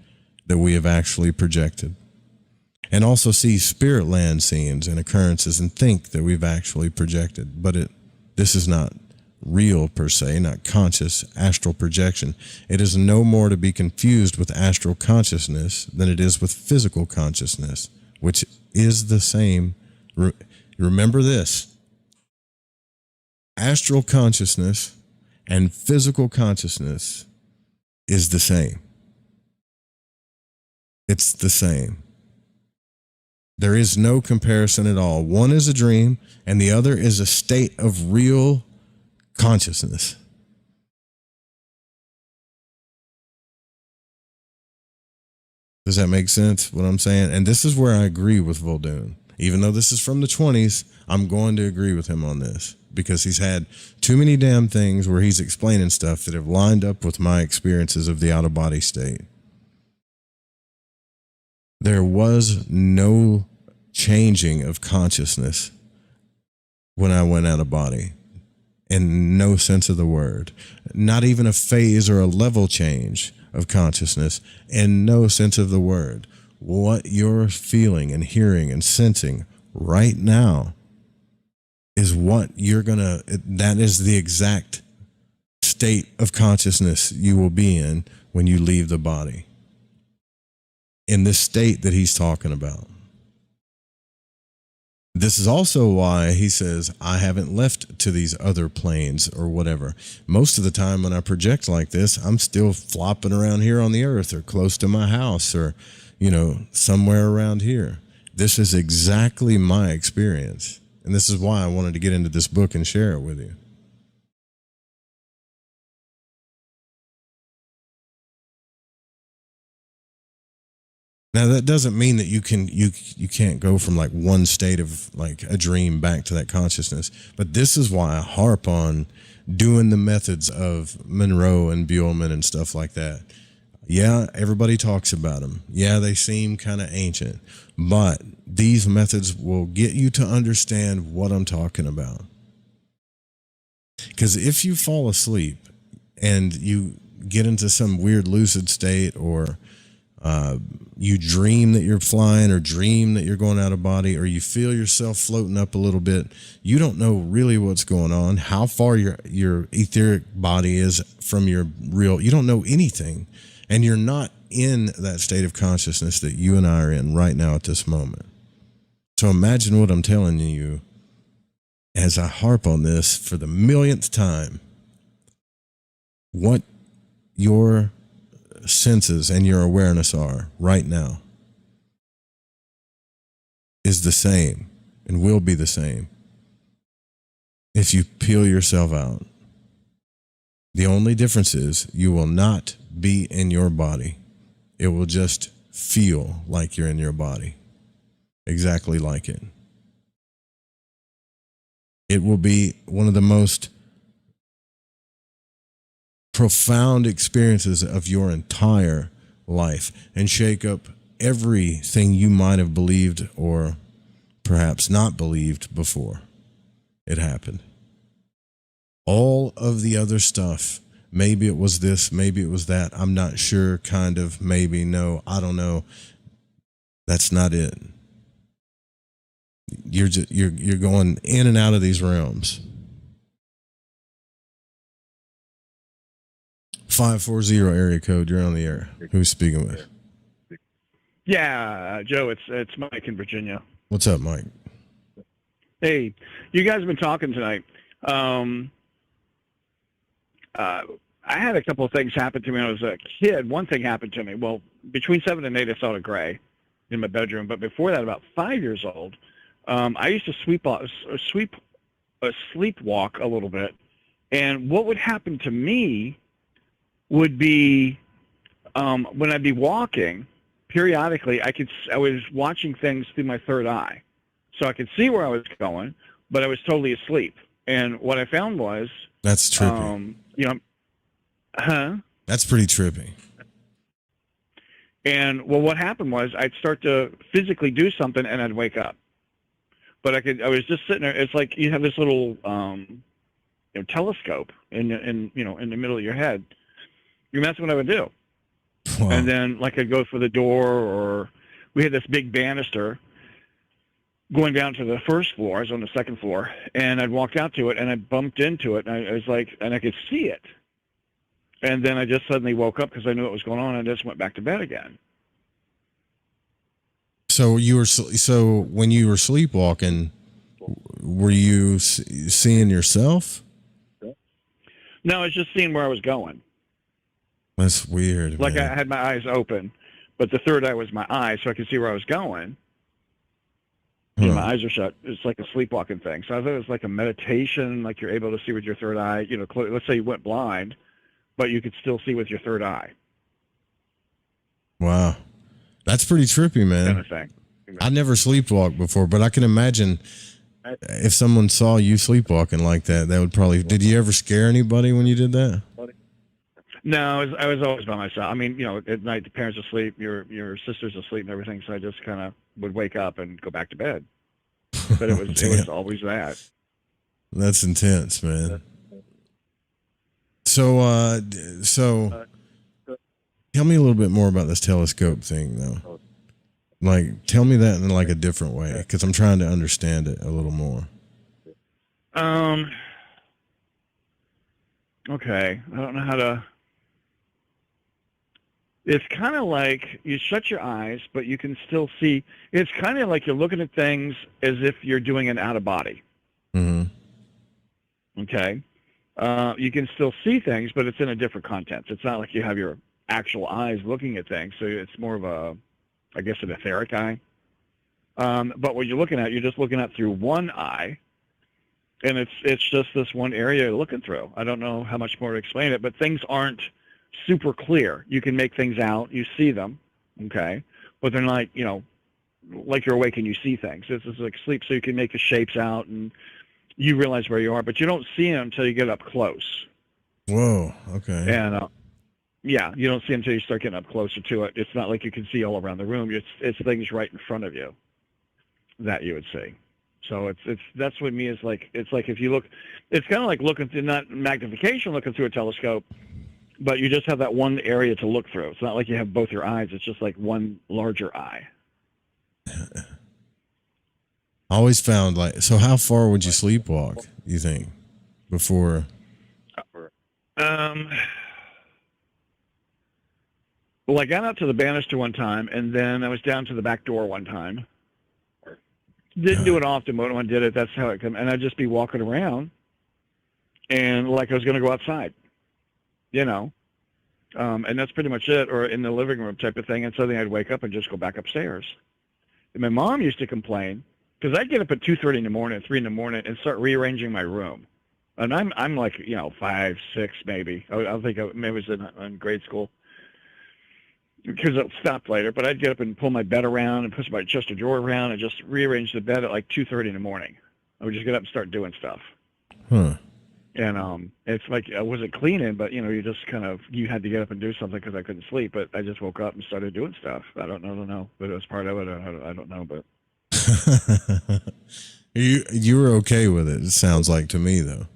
that we have actually projected. And also see spirit land scenes and occurrences and think that we've actually projected. But this is not real per se, not conscious astral projection. It is no more to be confused with astral consciousness than it is with physical consciousness, which is the same. Remember this. Astral consciousness and physical consciousness is the same. It's the same. There is no comparison at all. One is a dream and the other is a state of real consciousness. Does that make sense, what I'm saying? And this is where I agree with Voldoon. Even though this is from the 20s, I'm going to agree with him on this because he's had too many damn things where he's explaining stuff that have lined up with my experiences of the out-of-body state. There was no changing of consciousness when I went out of body, in no sense of the word. Not even a phase or a level change of consciousness, in no sense of the word. What you're feeling and hearing and sensing right now is what you're gonna, that is the exact state of consciousness you will be in when you leave the body. In this state that he's talking about. This is also why he says, I haven't left to these other planes or whatever. Most of the time when I project like this, I'm still flopping around here on the earth or close to my house or, you know, somewhere around here. This is exactly my experience. And this is why I wanted to get into this book and share it with you. Now that doesn't mean that you can't go from like one state of like a dream back to that consciousness. But this is why I harp on doing the methods of Monroe and Buellman and stuff like that. Yeah, everybody talks about them. Yeah, they seem kind of ancient, but these methods will get you to understand what I'm talking about. Because if you fall asleep and you get into some weird lucid state, or you dream that you're flying, or dream that you're going out of body, or you feel yourself floating up a little bit, you don't know really what's going on, how far your etheric body is from your real, you don't know anything. And you're not in that state of consciousness that you and I are in right now at this moment. So imagine what I'm telling you as I harp on this for the millionth time. What your senses and your awareness are right now is the same and will be the same if you peel yourself out. The only difference is you will not be in your body. It will just feel like you're in your body. Exactly like it. It will be one of the most profound experiences of your entire life and shake up everything you might have believed or perhaps not believed before it happened. All of the other stuff, maybe it was this, maybe it was that, I'm not sure, kind of, maybe, no, I don't know. That's not it. You're going in and out of these realms. 540 area code, you're on the air. Who's speaking with? Yeah, Joe, it's Mike in Virginia. What's up, Mike? Hey, you guys have been talking tonight. I had a couple of things happen to me when I was a kid. One thing happened to me. Well, between 7 and 8, I saw a gray in my bedroom. But before that, about 5 years old, I used to sleepwalk a little bit. And what would happen to me would be when I'd be walking, periodically, I was watching things through my third eye. So I could see where I was going, but I was totally asleep. And what I found was... That's trippy. That's pretty trippy. And, well, what happened was I'd start to physically do something and I'd wake up. But I was just sitting there. It's like you have this little telescope in the middle of your head. And that's what I would do. Wow. And then, like, I'd go for the door, or we had this big banister going down to the first floor. I was on the second floor, and I'd walked out to it, and I bumped into it, and I was like, and I could see it. And then I just suddenly woke up because I knew what was going on, and I just went back to bed again. So when you were sleepwalking, were you seeing yourself? No, I was just seeing where I was going. That's weird. Like, man. I had my eyes open, but the third eye was my eye, so I could see where I was going. Yeah, my eyes are shut. It's like a sleepwalking thing. So I thought it was like a meditation, like you're able to see with your third eye. Let's say you went blind, but you could still see with your third eye. Wow. That's pretty trippy, man. Kind of thing. I never sleepwalked before, but I can imagine if someone saw you sleepwalking like that, that would probably... Did you ever scare anybody when you did that? No, I was always by myself. I mean, at night the parents asleep, your sister's asleep and everything, so I just kind of would wake up and go back to bed. But it was always that. That's intense, man. So tell me a little bit more about this telescope thing, though. Like, tell me that in like a different way, because I'm trying to understand it a little more. Okay, I don't know how to... It's kind of like you shut your eyes, but you can still see. It's kind of like you're looking at things as if you're doing an out-of-body. Mm-hmm. Okay? You can still see things, but it's in a different context. It's not like you have your actual eyes looking at things, so it's more of an etheric eye. But what you're looking at, you're just looking at through one eye, and it's just this one area you're looking through. I don't know how much more to explain it, but things aren't super clear. You can make things out. You see them, okay? but they're not, you know, like you're awake and you see things. This is like sleep, so you can make the shapes out and you realize where you are, but you don't see them until you get up close. Whoa. Okay. And yeah, you don't see them until you start getting up closer to it. It's not like you can see all around the room. It's things right in front of you that you would see. So that's what me is like. It's like if you look, it's kind of like looking through, not magnification, looking through a telescope, but you just have that one area to look through. It's not like you have both your eyes. It's just like one larger eye. I always found like, so how far would you sleepwalk, you think, before? Well, I got out to the banister one time, and then I was down to the back door one time. Didn't do it often, but when I did it, that's how it came. And I'd just be walking around, and like I was going to go outside, you know. And that's pretty much it, or in the living room type of thing. And suddenly I'd wake up and just go back upstairs. And my mom used to complain, because I'd get up at 2:30 in the morning, 3 in the morning, and start rearranging my room. And I'm like, you know, 5, 6 maybe. I think maybe it was in grade school. Because it stopped later, but I'd get up and pull my bed around and push my chest of drawer around and just rearrange the bed at like 2:30 in the morning. I would just get up and start doing stuff. Huh. And it's like I wasn't cleaning, but you know, you just kind of, you had to get up and do something because I couldn't sleep. But I just woke up and started doing stuff. I don't know, but it was part of it. I don't know, but you were okay with it. It sounds like to me though.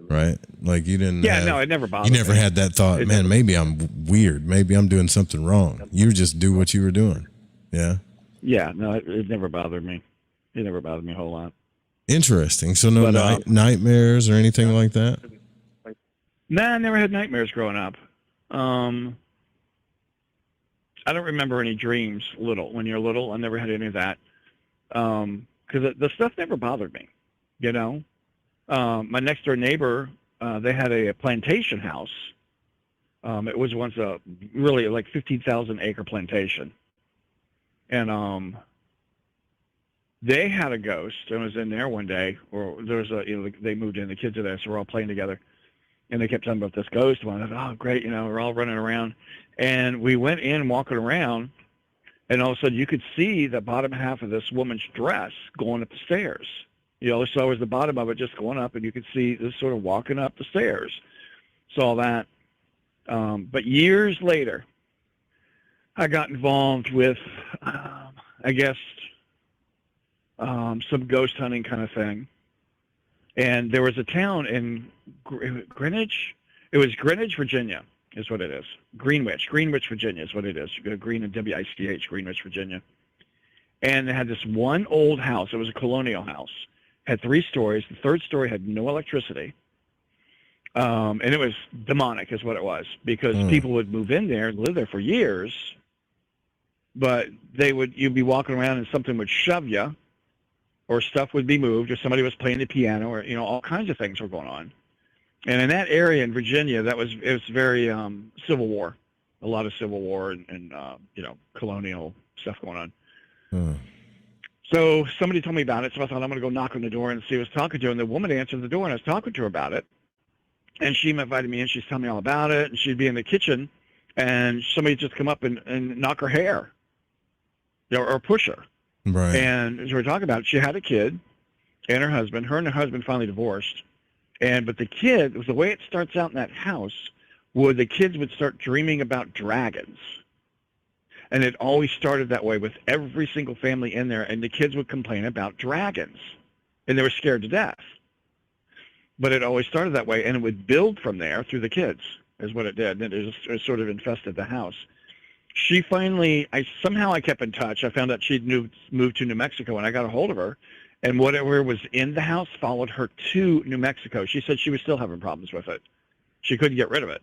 Right? Like you didn't. Yeah, no, it never bothered me. You never had that thought, man, maybe I'm weird. Maybe I'm doing something wrong. You just do what you were doing. Yeah? Yeah, no, it never bothered me. It never bothered me a whole lot. Interesting. So no nightmares or anything like that? Nah, I never had nightmares growing up. I don't remember any dreams when you're little. I never had any of that. Because the stuff never bothered me, you know? My next door neighbor, they had a plantation house. It was once a really like 15,000 acre plantation. And they had a ghost. I was in there one day, or there was they moved in, the kids are there, so we're all playing together. And they kept talking about this ghost one. I thought, oh, great, you know, we're all running around. And we went in walking around, and all of a sudden you could see the bottom half of this woman's dress going up the stairs. You know, so it was the bottom of it just going up, and you could see this sort of walking up the stairs. Saw that. But years later, I got involved with, I guess, some ghost hunting kind of thing. And there was a town in Greenwich. It was Greenwich, Virginia, is what it is. Greenwich, Virginia is what it is. Green and W-I-C-H, Greenwich, Virginia. And they had this one old house. It was a colonial house. Had 3 stories. The 3rd story had no electricity. And it was demonic is what it was, because people would move in there and live there for years, but you'd be walking around and something would shove you, or stuff would be moved, or somebody was playing the piano, or, you know, all kinds of things were going on. And in that area in Virginia, it was very Civil War, a lot of Civil War and you know, colonial stuff going on. So somebody told me about it, so I thought I'm going to go knock on the door and see who I was talking to. And the woman answered the door, and I was talking to her about it. And she invited me in. She's telling me all about it. And she'd be in the kitchen, and somebody just come up and knock her hair, you know, or push her. Right. And as we were talking about it, she had a kid and her husband. Her and her husband finally divorced. But the kid, the way it starts out in that house, the kids would start dreaming about dragons. And it always started that way with every single family in there, and the kids would complain about dragons, and they were scared to death. But it always started that way, and it would build from there through the kids, is what it did. And it sort of infested the house. She finally, somehow I kept in touch. I found out she'd moved to New Mexico, and I got a hold of her, and whatever was in the house followed her to New Mexico. She said she was still having problems with it. She couldn't get rid of it.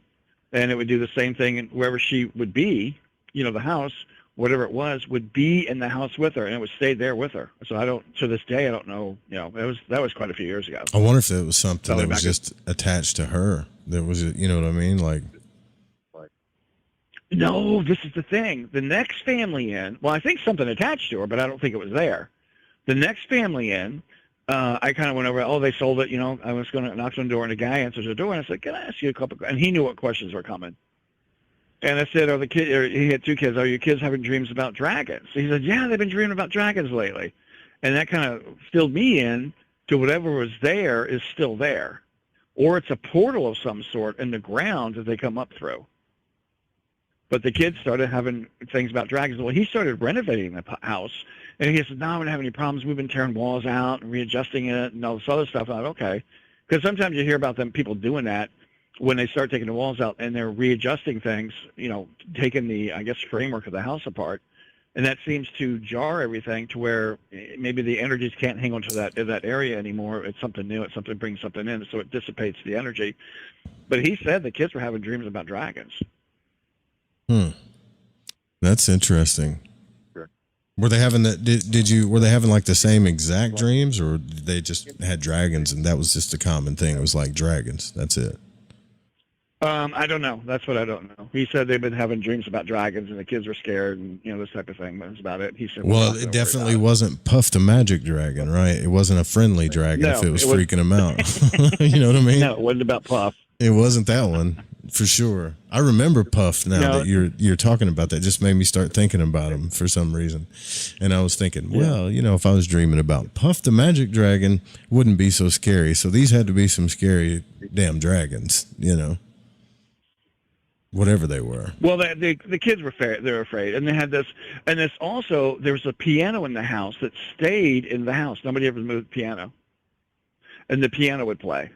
And it would do the same thing, and wherever she would be, you know, the house, whatever it was, would be in the house with her, and it would stay there with her. So to this day, I don't know, you know, that was quite a few years ago. I wonder if it was something that was just attached to her. That was, you know what I mean? Like, no, this is the thing. The next family in, well, I think something attached to her, but I don't think it was there. The next family in, I kind of went over, they sold it, you know, I was going to knock on the door, and the guy answers the door, and I said, can I ask you a couple, and he knew what questions were coming. And I said, he had 2 kids, are your kids having dreams about dragons? He said, yeah, they've been dreaming about dragons lately. And that kind of filled me in to whatever was there is still there. Or it's a portal of some sort in the ground that they come up through. But the kids started having things about dragons. Well, he started renovating the house, and he said, no, I don't have any problems. We've been tearing walls out and readjusting it and all this other stuff. I thought, okay. Because sometimes you hear about people doing that when they start taking the walls out and they're readjusting things, taking the, I guess, framework of the house apart. And that seems to jar everything to where maybe the energies can't hang on to that area anymore. It's something new. It's something brings something in, so it dissipates the energy. But he said the kids were having dreams about dragons. That's interesting. Sure. Were they having that? Were they having like the same exact dreams, or they just had dragons and that was just a common thing? It was like dragons. That's it. I don't know. That's what I don't know. He said they've been having dreams about dragons and the kids were scared and this type of thing. That's about it. He said, well, it definitely wasn't Puff the Magic Dragon, right? It wasn't a friendly dragon if it was freaking him out. You know what I mean? No, it wasn't about Puff. It wasn't that one for sure. I remember Puff now that you're talking about that. Just made me start thinking about him for some reason. And I was thinking, well, if I was dreaming about Puff the Magic Dragon, wouldn't be so scary. So these had to be some scary damn dragons, whatever they were. Well, the kids were they're afraid, and they had this, and this also. There was a piano in the house that stayed in the house. Nobody ever moved the piano, and the piano would play.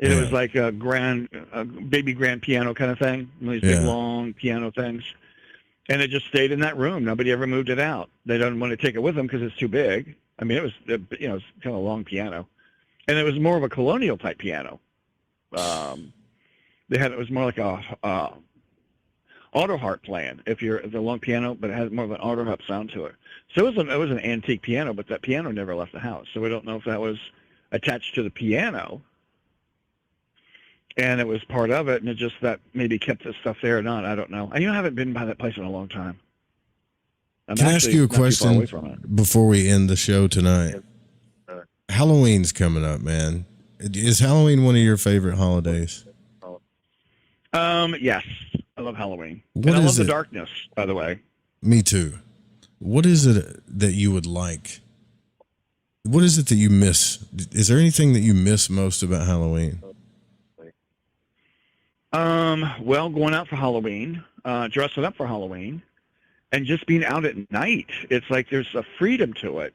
And it was like a baby grand piano kind of thing, these big long piano things, and it just stayed in that room. Nobody ever moved it out. They don't want to take it with them because it's too big. I mean, it was it's kind of a long piano, and it was more of a colonial type piano. It was more like a auto harp playing. If you're the long piano, but it has more of an auto harp sound to it. So it was an antique piano, but that piano never left the house. So we don't know if that was attached to the piano, and it was part of it, and it just that maybe kept this stuff there or not. I don't know. I haven't been by that place in a long time. Can I ask you a question before we end the show tonight? Halloween's coming up, man. Is Halloween one of your favorite holidays? Yes, I love Halloween. And I love the darkness, by the way. Me too. What is it that you would like? What is it that you miss? Is there anything that you miss most about Halloween? Well, going out for Halloween, dressing up for Halloween, and just being out at night. It's like there's a freedom to it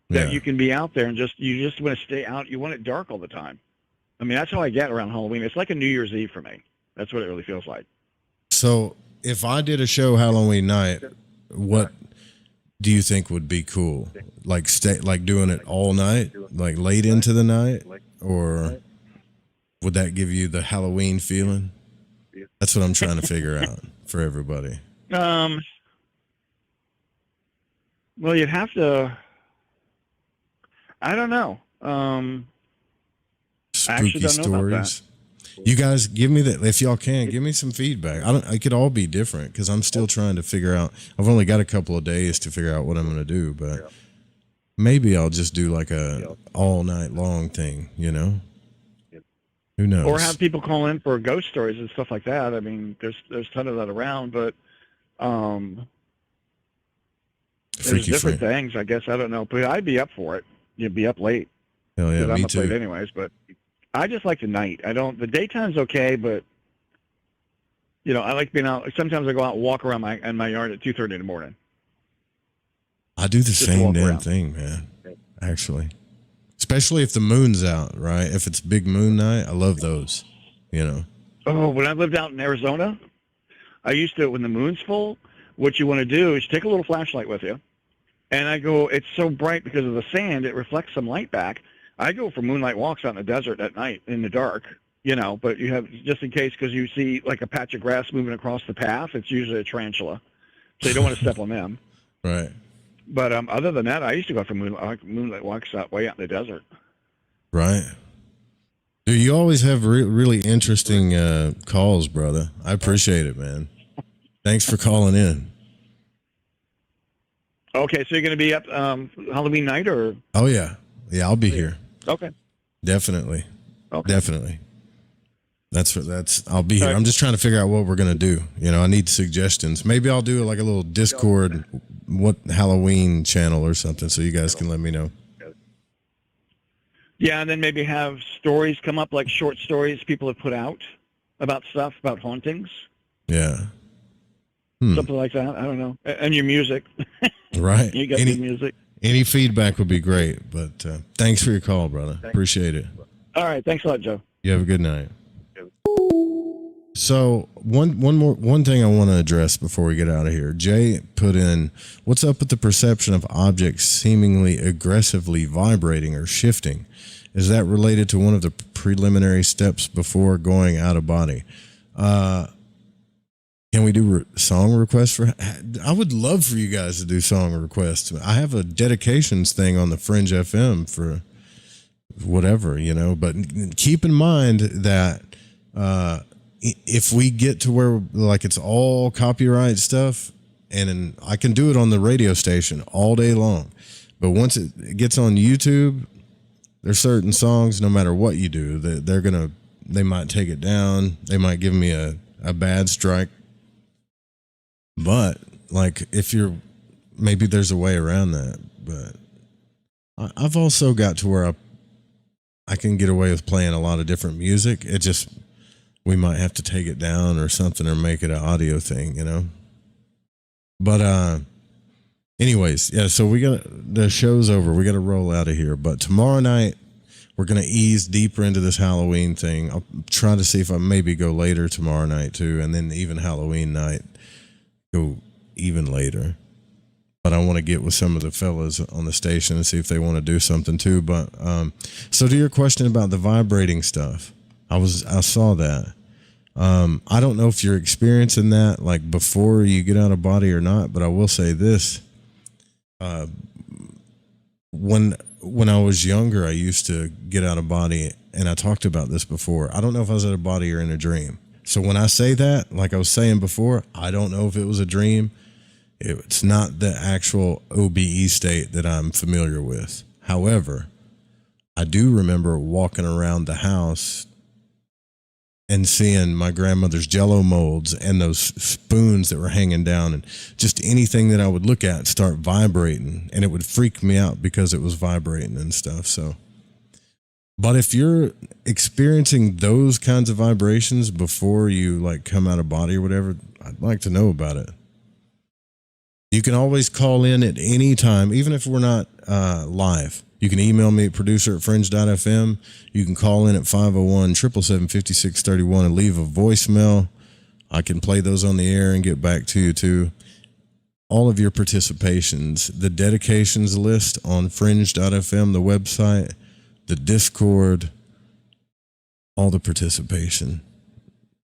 that you can be out there and you just want to stay out. You want it dark all the time. I mean, that's how I get around Halloween. It's like a New Year's Eve for me. That's what it really feels like. So if I did a show Halloween night, what do you think would be cool? Like doing it all night, like late into the night, or would that give you the Halloween feeling? That's what I'm trying to figure out for everybody. Well, you'd have to. I don't know. Spooky stories. You guys give me that. If y'all can, give me some feedback. It could all be different because I'm still trying to figure out. I've only got a couple of days to figure out what I'm going to do, but maybe I'll just do like a all night long thing. Who knows? Or have people call in for ghost stories and stuff like that. I mean, there's a ton of that around, but there's different things. I guess I don't know, but I'd be up for it. You'd be up late. Hell yeah, I'm me up too. late anyways, but I just like the night. The daytime's okay, but I like being out. Sometimes I go out and walk around my yard at 2:30 in the morning. I do the same damn thing, man. Actually, especially if the moon's out, right? If it's big moon night, I love those. Oh, when I lived out in Arizona, I used to, when the moon's full, what you want to do is take a little flashlight with you. And I go, it's so bright because of the sand, it reflects some light back. I go for moonlight walks out in the desert at night in the dark, but you have, just in case, because you see like a patch of grass moving across the path, it's usually a tarantula. So you don't want to step on them. Right. But other than that, I used to go for moonlight walks out way out in the desert. Right. Dude, you always have really interesting calls, brother. I appreciate it, man. Thanks for calling in. Okay, so you're going to be up Halloween night, or? Oh, yeah. Yeah, I'll be here. Okay. Definitely. Okay. Definitely. I'll be here. I'm just trying to figure out what we're going to do. You know, I need suggestions. Maybe I'll do like a little Discord, what Halloween channel or something, so you guys can let me know. Yeah, and then maybe have stories come up, like short stories people have put out about stuff, about hauntings. Yeah. Something like that. I don't know. And your music. Right. You got your music. Any feedback would be great, but thanks for your call, brother. Appreciate it. All right. Thanks a lot, Joe. You have a good night. So one thing I want to address before we get out of here. Jay put in, what's up with the perception of objects seemingly aggressively vibrating or shifting? Is that related to one of the preliminary steps before going out of body? Can we do song requests for? I would love for you guys to do song requests. I have a dedications thing on the Fringe FM for whatever, you know, but keep in mind that if we get to where like it's all copyright stuff, and I can do it on the radio station all day long, but once it gets on YouTube, there's certain songs, no matter what you do, that they might take it down. They might give me a bad strike. But like, maybe there's a way around that, but I've also got to where I can get away with playing a lot of different music. It just, we might have to take it down or something, or make it an audio thing, you know? But, anyways, yeah, so the show's over. We got to roll out of here, but tomorrow night we're going to ease deeper into this Halloween thing. I'll try to see if I maybe go later tomorrow night too. And then even Halloween night, go even later. But I want to get with some of the fellas on the station and see if they want to do something too. But so to your question about the vibrating stuff, I saw that. I don't know if you're experiencing that like before you get out of body or not, but I will say this. When I was younger, I used to get out of body, and I talked about this before. I don't know if I was out of body or in a dream. So when I say that, like I was saying before, I don't know if it was a dream. It's not the actual OBE state that I'm familiar with. However, I do remember walking around the house and seeing my grandmother's Jell-O molds and those spoons that were hanging down, and just anything that I would look at start vibrating, and it would freak me out because it was vibrating and stuff. So, but if you're experiencing those kinds of vibrations before you like come out of body or whatever, I'd like to know about it. You can always call in at any time, even if we're not live. You can email me at producer@fringe.fm. You can call in at 501-777-5631 and leave a voicemail. I can play those on the air and get back to you too. All of your participations, the dedications list on fringe.fm, the website, the Discord, all the participation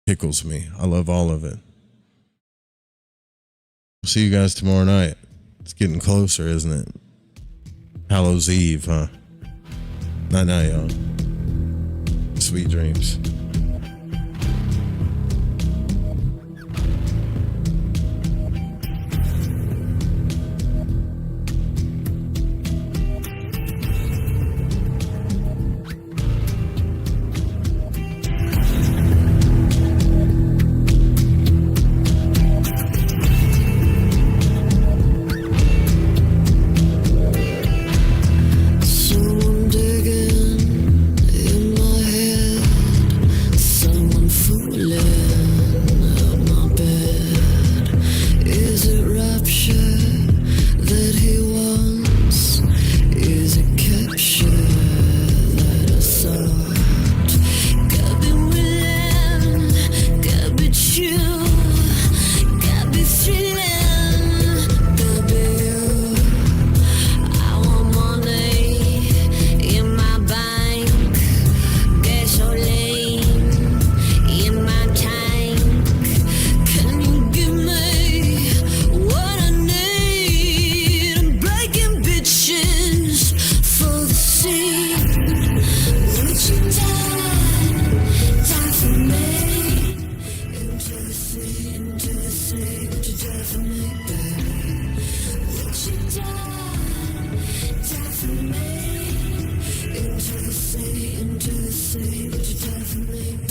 tickles me. I love all of it. See you guys tomorrow night. It's getting closer, isn't it? Hallows Eve, huh? Night, y'all. Sweet dreams. Into the sea, would you die for me?